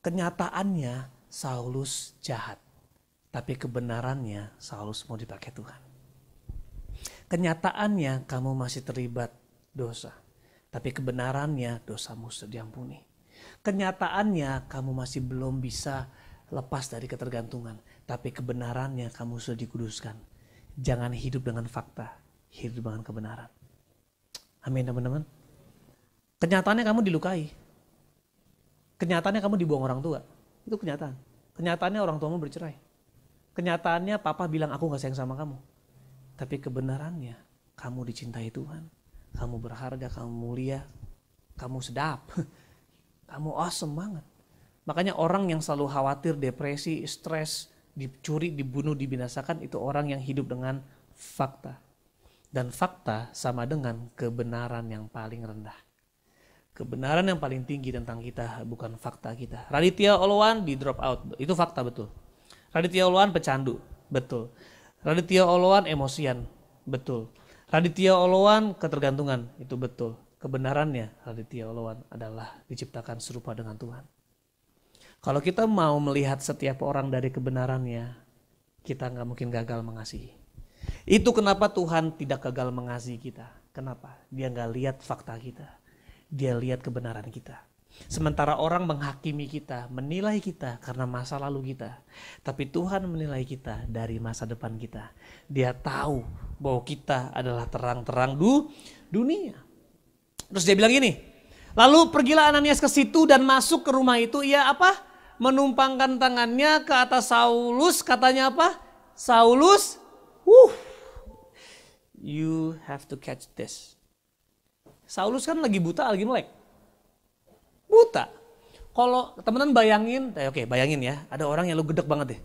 Kenyataannya Saulus jahat. Tapi kebenarannya Saulus mau dipakai Tuhan. Kenyataannya kamu masih terlibat dosa. Tapi kebenarannya dosamu sudah diampuni. Kenyataannya kamu masih belum bisa lepas dari ketergantungan. Tapi kebenarannya kamu sudah dikuduskan. Jangan hidup dengan fakta. Hidup dengan kebenaran. Amin teman-teman. Kenyataannya kamu dilukai. Kenyataannya kamu dibuang orang tua. Itu kenyataan. Kenyataannya orang tuamu bercerai. Kenyataannya papa bilang aku gak sayang sama kamu. Tapi kebenarannya kamu dicintai Tuhan. Kamu berharga, kamu mulia, kamu sedap. Kamu awesome banget. Makanya orang yang selalu khawatir, depresi, stres, dicuri, dibunuh, dibinasakan, itu orang yang hidup dengan fakta. Dan fakta sama dengan kebenaran yang paling rendah. Kebenaran yang paling tinggi tentang kita bukan fakta kita. Raditya Oloan di drop out, itu fakta betul. Raditya Oloan pecandu, betul. Raditya Oloan emosian, betul. Raditya Oloan ketergantungan, itu betul. Kebenarannya Raditya Oloan adalah diciptakan serupa dengan Tuhan. Kalau kita mau melihat setiap orang dari kebenarannya, kita gak mungkin gagal mengasihi. Itu kenapa Tuhan tidak gagal mengasihi kita. Kenapa? Dia gak lihat fakta kita. Dia lihat kebenaran kita. Sementara orang menghakimi kita, menilai kita karena masa lalu kita. Tapi Tuhan menilai kita dari masa depan kita. Dia tahu bahwa kita adalah terang-terang dunia. Terus dia bilang gini, lalu pergilah Ananias ke situ dan masuk ke rumah itu. Ia apa? Menumpangkan tangannya ke atas Saulus. Katanya apa? Saulus, you have to catch this. Saulus kan lagi buta, lagi melek. Buta. Kalau teman-teman bayangin, bayangin ya, ada orang yang lu gedek banget deh.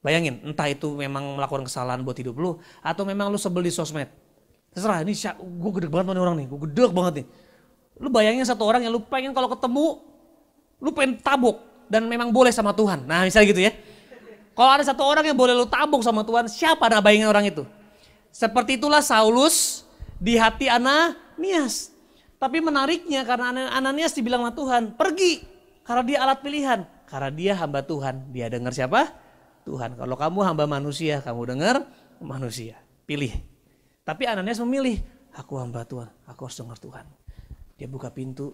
Bayangin, entah itu memang melakukan kesalahan buat hidup lu, atau memang lu sebel di sosmed. Terserah, ini gue gedek banget sama orang nih, gue gedek banget nih. Lu bayangin satu orang yang lu pengen kalau ketemu, lu pengen tabuk, dan memang boleh sama Tuhan. Nah misalnya gitu ya. Kalau ada satu orang yang boleh lu tabuk sama Tuhan, siapa? Nah bayangin orang itu. Seperti itulah Saulus di hati Ananias. Tapi menariknya karena Ananias dibilang sama Tuhan, pergi. Karena dia alat pilihan. Karena dia hamba Tuhan. Dia dengar siapa? Tuhan. Kalau kamu hamba manusia, kamu dengar manusia. Pilih. Tapi Ananias memilih, aku hamba Tuhan, aku harus dengar Tuhan. Dia buka pintu,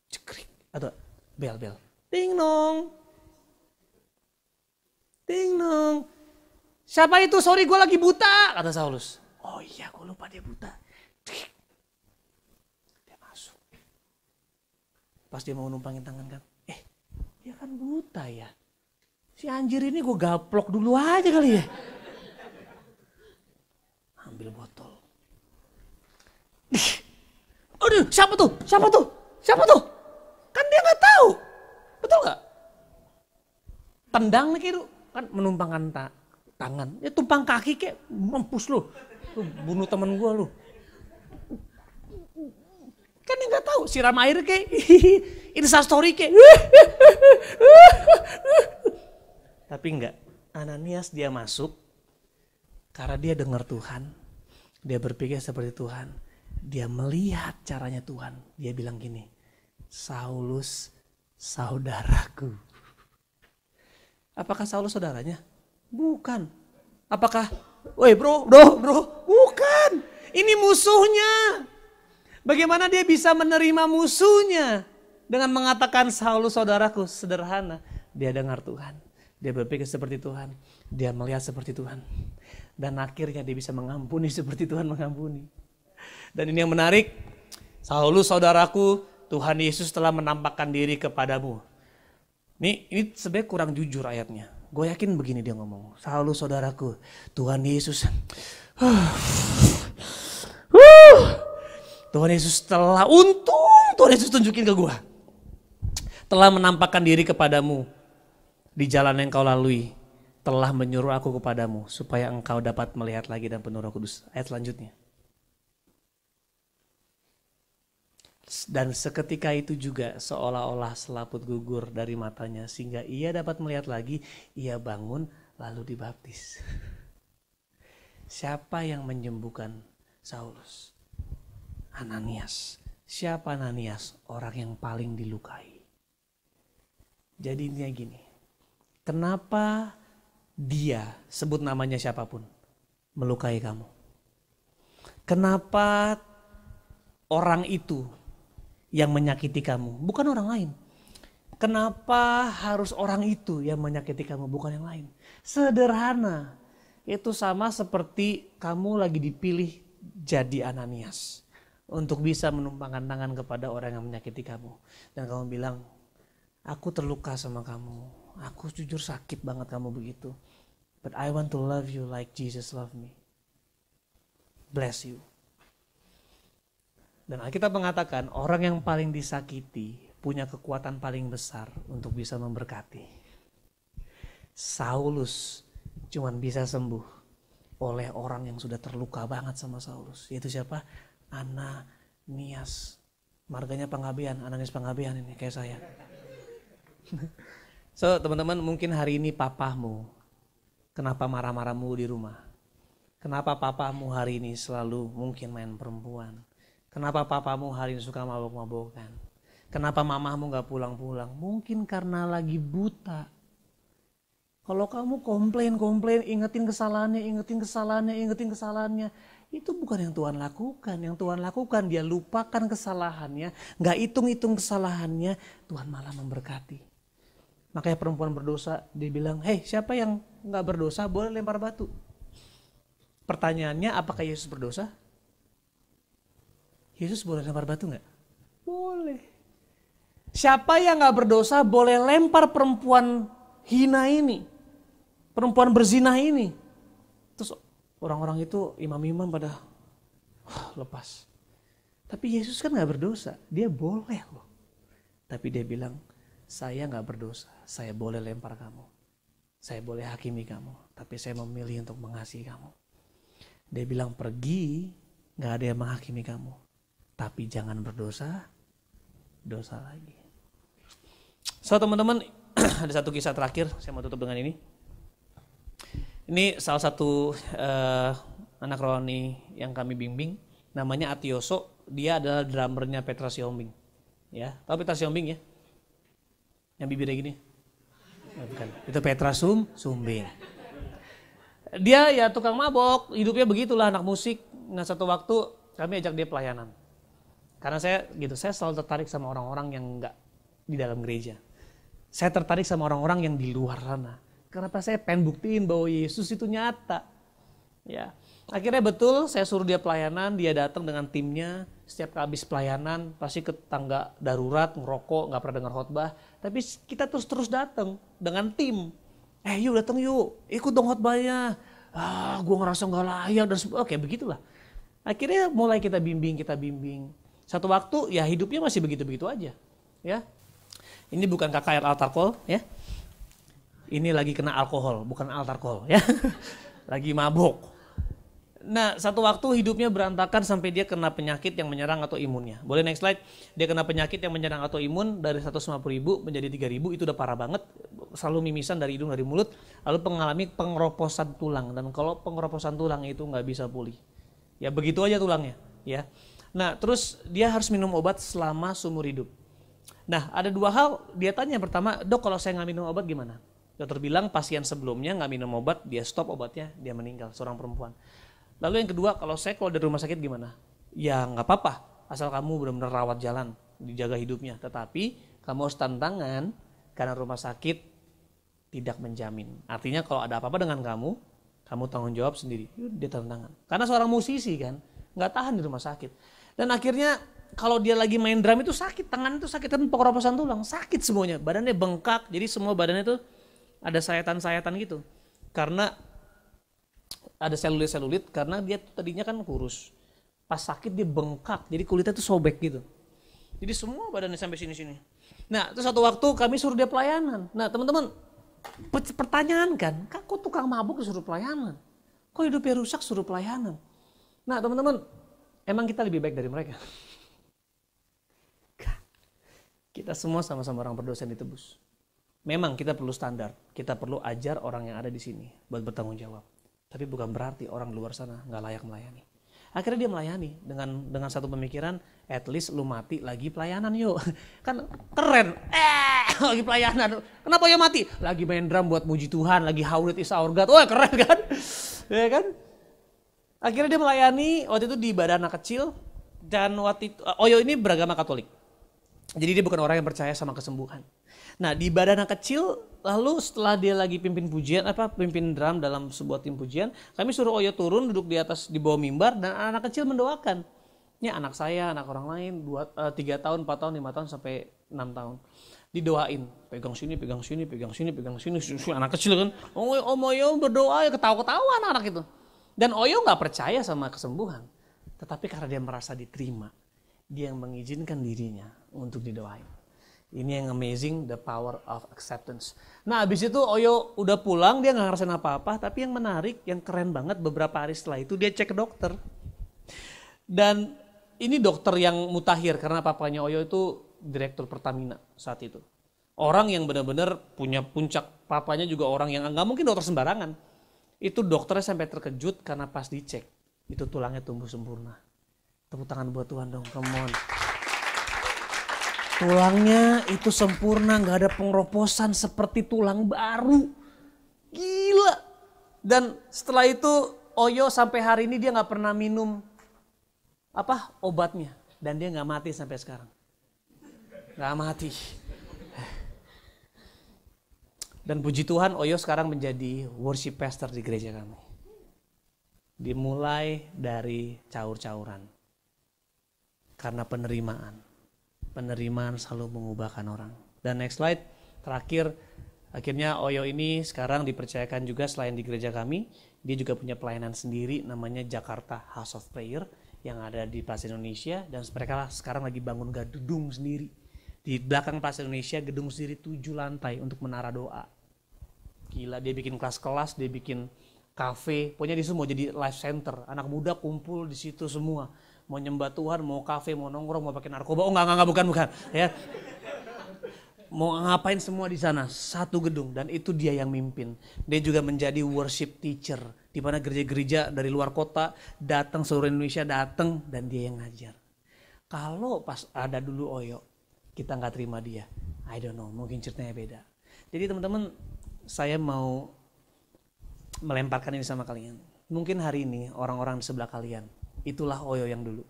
cekrik. Atau bel. Ding dong. Ding dong. Siapa itu? Sorry gue lagi buta, kata Saulus. Oh iya, gue lupa dia buta. Pas dia mau numpangin tangan kan, dia kan buta ya. Si anjir ini gue gaplok dulu aja kali ya. Ambil botol. Aduh, siapa tuh? Kan dia gak tahu. Betul gak? Tendang nih kayak kan menumpangkan tangan. Ya tumpang kaki kayak mampus lu. Lu bunuh temen gue lu. Kan dia gak tahu, siram air kayak, Instastory kayak. Tapi enggak, Ananias dia masuk karena dia dengar Tuhan. Dia berpikir seperti Tuhan. Dia melihat caranya Tuhan. Dia bilang gini, Saulus saudaraku. Apakah Saulus saudaranya? Bukan. Apakah, woi bro, bukan. Ini musuhnya. Bagaimana dia bisa menerima musuhnya dengan mengatakan Saulus saudaraku? Sederhana, dia dengar Tuhan. Dia berpikir seperti Tuhan. Dia melihat seperti Tuhan. Dan akhirnya dia bisa mengampuni seperti Tuhan mengampuni. Dan ini yang menarik, Saulus saudaraku, Tuhan Yesus telah menampakkan diri kepadamu. Ini sebenarnya kurang jujur ayatnya. Gue yakin begini dia ngomong, Saulus saudaraku, Tuhan Yesus. Tuhan Yesus telah, untung Tuhan Yesus tunjukin ke gue. Telah menampakkan diri kepadamu di jalan yang kau lalui. Telah menyuruh aku kepadamu supaya engkau dapat melihat lagi dan penuh Roh Kudus. Ayat selanjutnya. Dan seketika itu juga seolah-olah selaput gugur dari matanya sehingga ia dapat melihat lagi. Ia bangun lalu dibaptis. Siapa yang menyembuhkan Saulus? Ananias. Siapa Ananias? Orang yang paling dilukai. Jadi intinya gini. Kenapa dia, sebut namanya siapapun, melukai kamu? Kenapa orang itu yang menyakiti kamu, bukan orang lain? Kenapa harus orang itu yang menyakiti kamu, bukan yang lain? Sederhana, itu sama seperti kamu lagi dipilih jadi Ananias untuk bisa menumpangkan tangan kepada orang yang menyakiti kamu. Dan kamu bilang, aku terluka sama kamu, aku jujur sakit banget kamu begitu. But I want to love you like Jesus loved me. Bless you. Dan Alkitab mengatakan orang yang paling disakiti punya kekuatan paling besar untuk bisa memberkati. Saulus cuman bisa sembuh oleh orang yang sudah terluka banget sama Saulus. Yaitu siapa? Ananias. Marganya Panggabean, Ananias Panggabean ini kayak saya. So teman-teman, mungkin hari ini papamu kenapa marah-marah mulu di rumah? Kenapa papamu hari ini selalu mungkin main perempuan? Kenapa papamu hari ini suka mabok-mabokan? Kenapa mamamu gak pulang-pulang? Mungkin karena lagi buta. Kalau kamu komplain, ingetin kesalahannya, itu bukan yang Tuhan lakukan. Yang Tuhan lakukan, dia lupakan kesalahannya, gak hitung-hitung kesalahannya, Tuhan malah memberkati. Makanya perempuan berdosa, dia bilang, hey, siapa yang gak berdosa boleh lempar batu. Pertanyaannya, apakah Yesus berdosa? Yesus boleh lempar batu gak? Boleh. Siapa yang gak berdosa boleh lempar perempuan hina ini, perempuan berzina ini. Terus orang-orang itu, imam-imam pada lepas. Tapi Yesus kan gak berdosa, dia boleh loh. Tapi dia bilang, saya gak berdosa, saya boleh lempar kamu. Saya boleh hakimi kamu, tapi saya memilih untuk mengasihi kamu. Dia bilang pergi, gak ada yang menghakimi kamu. Tapi jangan berdosa, dosa lagi. So teman-teman, ada satu kisah terakhir, saya mau tutup dengan ini. Ini salah satu anak rohani yang kami bimbing, namanya Atioso. Dia adalah drummernya Petra Siombing. Ya, tahu Petra Siombing ya? Yang bibirnya gini? Nah, bukan. Itu Petra Sumbing. Dia ya tukang mabok, hidupnya begitulah, anak musik. Nah satu waktu kami ajak dia pelayanan. Karena saya selalu tertarik sama orang-orang yang enggak di dalam gereja. Saya tertarik sama orang-orang yang di luar sana. Kenapa saya pengen buktiin bahwa Yesus itu nyata. Ya, akhirnya betul saya suruh dia pelayanan, dia datang dengan timnya. Setiap habis pelayanan pasti ke tangga darurat, ngerokok, nggak pernah dengar khotbah. Tapi kita terus datang dengan tim. Yuk datang yuk, ikut dong khotbahnya. Gue ngerasa nggak layak dan oke begitulah. Akhirnya mulai kita bimbing. Satu waktu ya hidupnya masih begitu-begitu aja. Ya, ini bukan KKR altar call ya. Ini lagi kena alkohol, bukan altar call ya. Lagi mabok. Nah satu waktu hidupnya berantakan sampai dia kena penyakit yang menyerang atau imunnya. Boleh next slide. Dia kena penyakit yang menyerang atau imun dari 150.000 menjadi 3.000, itu udah parah banget. Selalu mimisan dari hidung, dari mulut. Lalu mengalami pengeroposan tulang. Dan kalau pengeroposan tulang itu gak bisa pulih. Ya begitu aja tulangnya. Ya. Nah terus dia harus minum obat selama seumur hidup. Nah ada dua hal, dia tanya pertama, dok kalau saya nggak minum obat gimana? Dokter bilang pasien sebelumnya nggak minum obat, dia stop obatnya, dia meninggal, seorang perempuan. Lalu yang kedua, kalau saya keluar dari rumah sakit gimana? Ya nggak apa-apa, asal kamu benar-benar rawat jalan, dijaga hidupnya. Tetapi kamu harus tantangan karena rumah sakit tidak menjamin. Artinya kalau ada apa-apa dengan kamu tanggung jawab sendiri. Dia tantangan. Karena seorang musisi kan, nggak tahan di rumah sakit. Dan akhirnya kalau dia lagi main drum itu sakit, tangan itu sakit, kan pengeroposan tulang, sakit semuanya. Badannya bengkak, jadi semua badannya itu ada sayatan-sayatan gitu. Karena ada selulit-selulit, karena dia tadinya kan kurus. Pas sakit dia bengkak, jadi kulitnya tuh sobek gitu. Jadi semua badannya sampai sini-sini. Nah, terus satu waktu kami suruh dia pelayanan. Nah, teman-teman, pertanyaan kan, kok tukang mabuk disuruh pelayanan? Kok hidupnya rusak suruh pelayanan? Nah, teman-teman, emang kita lebih baik dari mereka? Kita semua sama-sama orang berdosa yang ditebus. Memang kita perlu standar, kita perlu ajar orang yang ada di sini buat bertanggung jawab. Tapi bukan berarti orang di luar sana nggak layak melayani. Akhirnya dia melayani dengan satu pemikiran, at least lu mati lagi pelayanan yuk. Kan keren, lagi pelayanan. Kenapa yo mati? Lagi main drum buat muji Tuhan, lagi how it is our God. Wah keren kan? Ya kan? Akhirnya dia melayani, waktu itu di ibadah anak kecil. Dan waktu itu, Oyo ini beragama Katolik. Jadi dia bukan orang yang percaya sama kesembuhan. Nah di ibadah anak kecil, lalu setelah dia lagi pimpin drum dalam sebuah tim pujian, kami suruh Oyo turun duduk di bawah mimbar dan anak kecil mendoakan. Ini anak saya, anak orang lain, 3 tahun, 4 tahun, 5 tahun sampai 6 tahun. Didoain, pegang sini, pegang sini, pegang sini, pegang sini, anak kecil kan. Om Oyo berdoa ya ketawa-ketawa anak-anak itu. Dan Oyo gak percaya sama kesembuhan. Tetapi karena dia merasa diterima, dia yang mengizinkan dirinya untuk didoain. Ini yang amazing, the power of acceptance. Nah abis itu Oyo udah pulang, dia gak ngerasain apa-apa. Tapi yang menarik, yang keren banget, beberapa hari setelah itu dia cek ke dokter. Dan ini dokter yang mutakhir karena papanya Oyo itu direktur Pertamina saat itu. Orang yang benar-benar punya puncak, papanya juga orang yang gak mungkin dokter sembarangan. Itu dokternya sampai terkejut karena pas dicek, itu tulangnya tumbuh sempurna. Tepuk tangan buat Tuhan dong, come on. Tulangnya itu sempurna, gak ada pengeroposan seperti tulang baru. Gila. Dan setelah itu Oyo sampai hari ini dia gak pernah minum obatnya. Dan dia gak mati sampai sekarang. Gak mati. Dan puji Tuhan Oyo sekarang menjadi worship pastor di gereja kami. Dimulai dari caur-cauran. Karena penerimaan selalu mengubahkan orang. Dan next slide, terakhir, akhirnya Oyo ini sekarang dipercayakan juga selain di gereja kami, dia juga punya pelayanan sendiri namanya Jakarta House of Prayer yang ada di Plaza Indonesia, dan mereka sekarang lagi bangun gedung sendiri. Di belakang Plaza Indonesia gedung sendiri 7 lantai untuk menara doa. Gila, dia bikin kelas-kelas, dia bikin kafe, pokoknya dia semua jadi life center. Anak muda kumpul di situ semua. Mau nyembah Tuhan, mau kafe, mau nongkrong, mau pakai narkoba. Oh enggak, bukan. Ya. Mau ngapain semua di sana, satu gedung, dan itu dia yang mimpin. Dia juga menjadi worship teacher, di mana gereja-gereja dari luar kota datang, seluruh Indonesia datang, dan dia yang ngajar. Kalau pas ada dulu Oyo, kita nggak terima dia, I don't know, mungkin ceritanya beda. Jadi teman-teman, saya mau melemparkan ini sama kalian. Mungkin hari ini orang-orang di sebelah kalian, itulah Oyo yang dulu.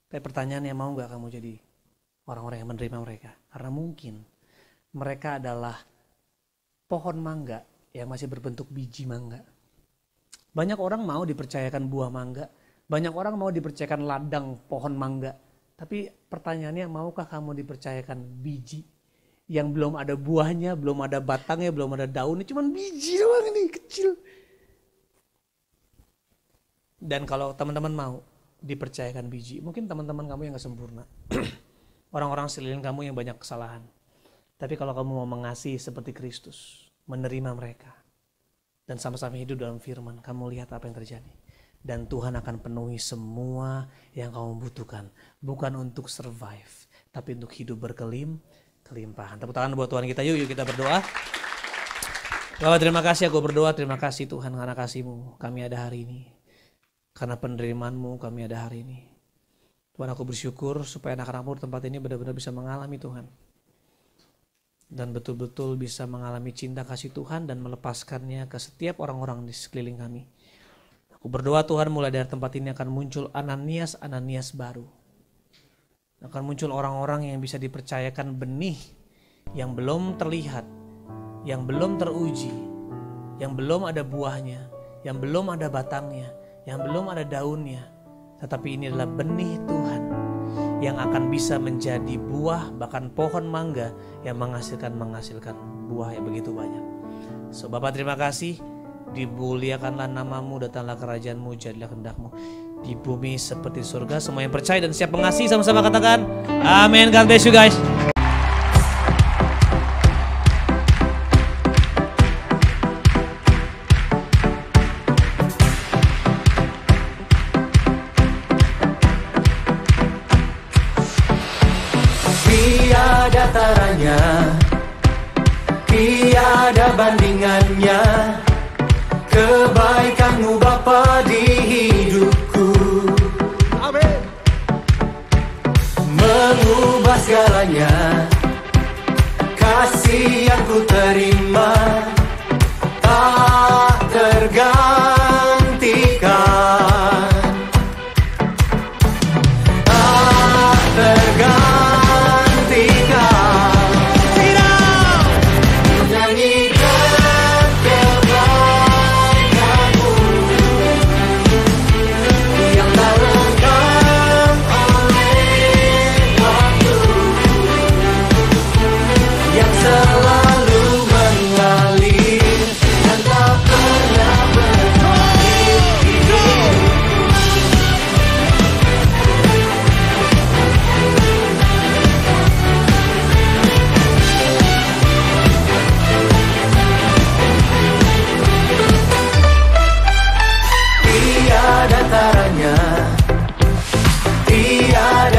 Tapi pertanyaannya, mau gak kamu jadi orang-orang yang menerima mereka? Karena mungkin mereka adalah pohon mangga yang masih berbentuk biji mangga. Banyak orang mau dipercayakan buah mangga. Banyak orang mau dipercayakan ladang pohon mangga. Tapi pertanyaannya, maukah kamu dipercayakan biji yang belum ada buahnya, belum ada batangnya, belum ada daunnya, cuman biji doang ini kecil. Dan kalau teman-teman mau dipercayakan biji, mungkin teman-teman kamu yang gak sempurna. Orang-orang sekeliling kamu yang banyak kesalahan. Tapi kalau kamu mau mengasihi seperti Kristus, menerima mereka, dan sama-sama hidup dalam firman, kamu lihat apa yang terjadi. Dan Tuhan akan penuhi semua yang kamu butuhkan. Bukan untuk survive, tapi untuk hidup berkelimpahan. Tepuk tangan buat Tuhan kita, yuk kita berdoa. Bapak terima kasih, aku berdoa, terima kasih Tuhan karena kasih-Mu kami ada hari ini. Karena penerimaan-Mu kami ada hari ini. Tuhan, aku bersyukur supaya anak-anakmu di tempat ini benar-benar bisa mengalami Tuhan. Dan betul-betul bisa mengalami cinta kasih Tuhan dan melepaskannya ke setiap orang-orang di sekeliling kami. Aku berdoa Tuhan, mulai dari tempat ini akan muncul Ananias baru. Akan muncul orang-orang yang bisa dipercayakan benih yang belum terlihat, yang belum teruji, yang belum ada buahnya, yang belum ada batangnya, yang belum ada daunnya. Tetapi ini adalah benih Tuhan yang akan bisa menjadi buah, bahkan pohon mangga yang menghasilkan buah yang begitu banyak. So Bapak, terima kasih. Dimuliakanlah namamu, datanglah kerajaanmu, jadilah kehendakmu di bumi seperti surga. Semua yang percaya dan siap mengasihi sama-sama katakan amin. God bless you guys. Tiada taranya, tiada bandingannya, kebaikanmu Bapa di hidupku. Amin. Mengubah segalanya, kasih yang ku terima tak tergantikan, tak tergantikan.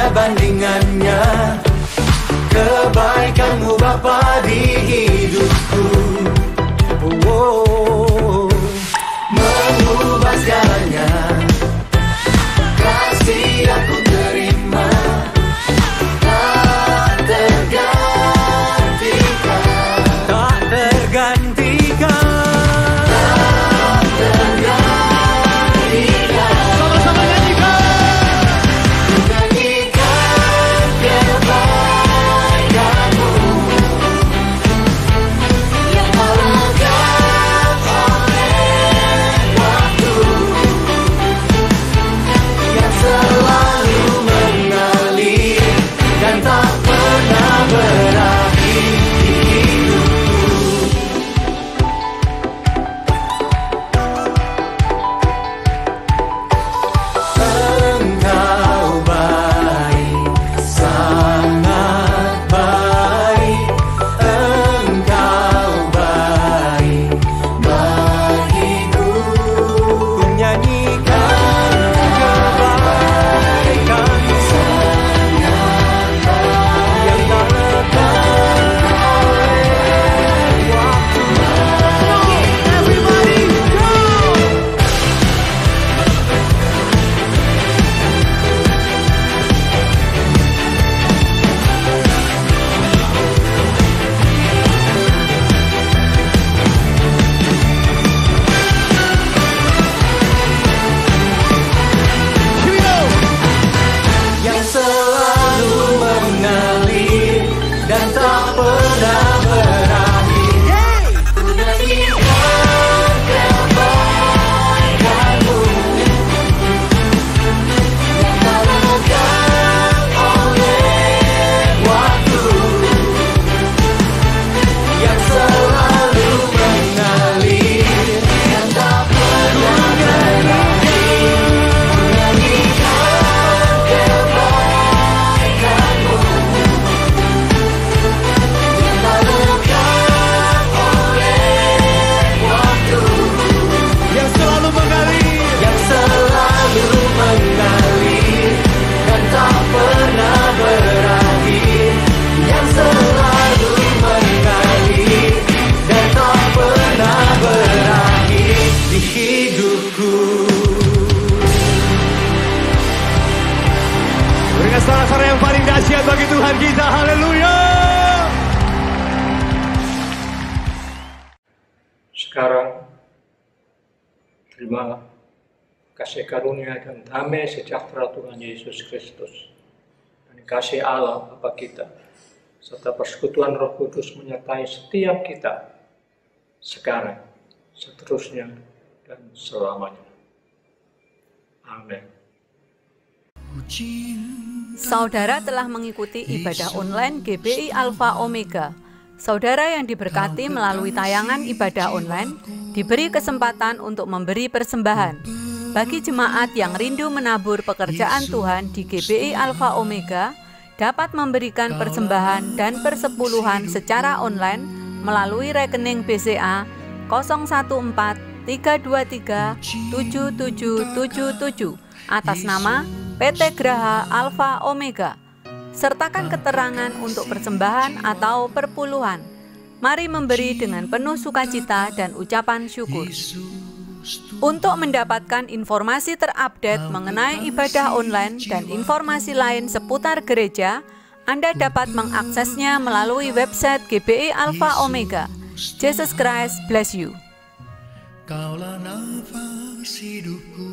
Bandingannya, kebaikanmu Bapa di hidupku. Mengubah segalanya, kasih yang ku terima tak tergantikan, tak tergantikan, tak tergantikan. Sama-sama nyanyikan. Terima kasih karunia dan damai sejahtera Tuhan Yesus Kristus dan kasih Allah Bapa kita serta persekutuan Roh Kudus menyertai setiap kita sekarang, seterusnya, dan selamanya. Amin. Saudara telah mengikuti ibadah online GBI Alpha Omega. Saudara yang diberkati melalui tayangan ibadah online diberi kesempatan untuk memberi persembahan. Bagi jemaat yang rindu menabur pekerjaan Tuhan di GBI Alpha Omega, dapat memberikan persembahan dan persepuluhan secara online melalui rekening BCA 014-323-7777 atas nama PT Graha Alpha Omega. Sertakan keterangan untuk persembahan atau perpuluhan. Mari memberi dengan penuh sukacita dan ucapan syukur. Untuk mendapatkan informasi terupdate mengenai ibadah online dan informasi lain seputar gereja, Anda dapat mengaksesnya melalui website GBI Alpha Omega. Jesus Christ bless you. Kaulah nafas hidupku.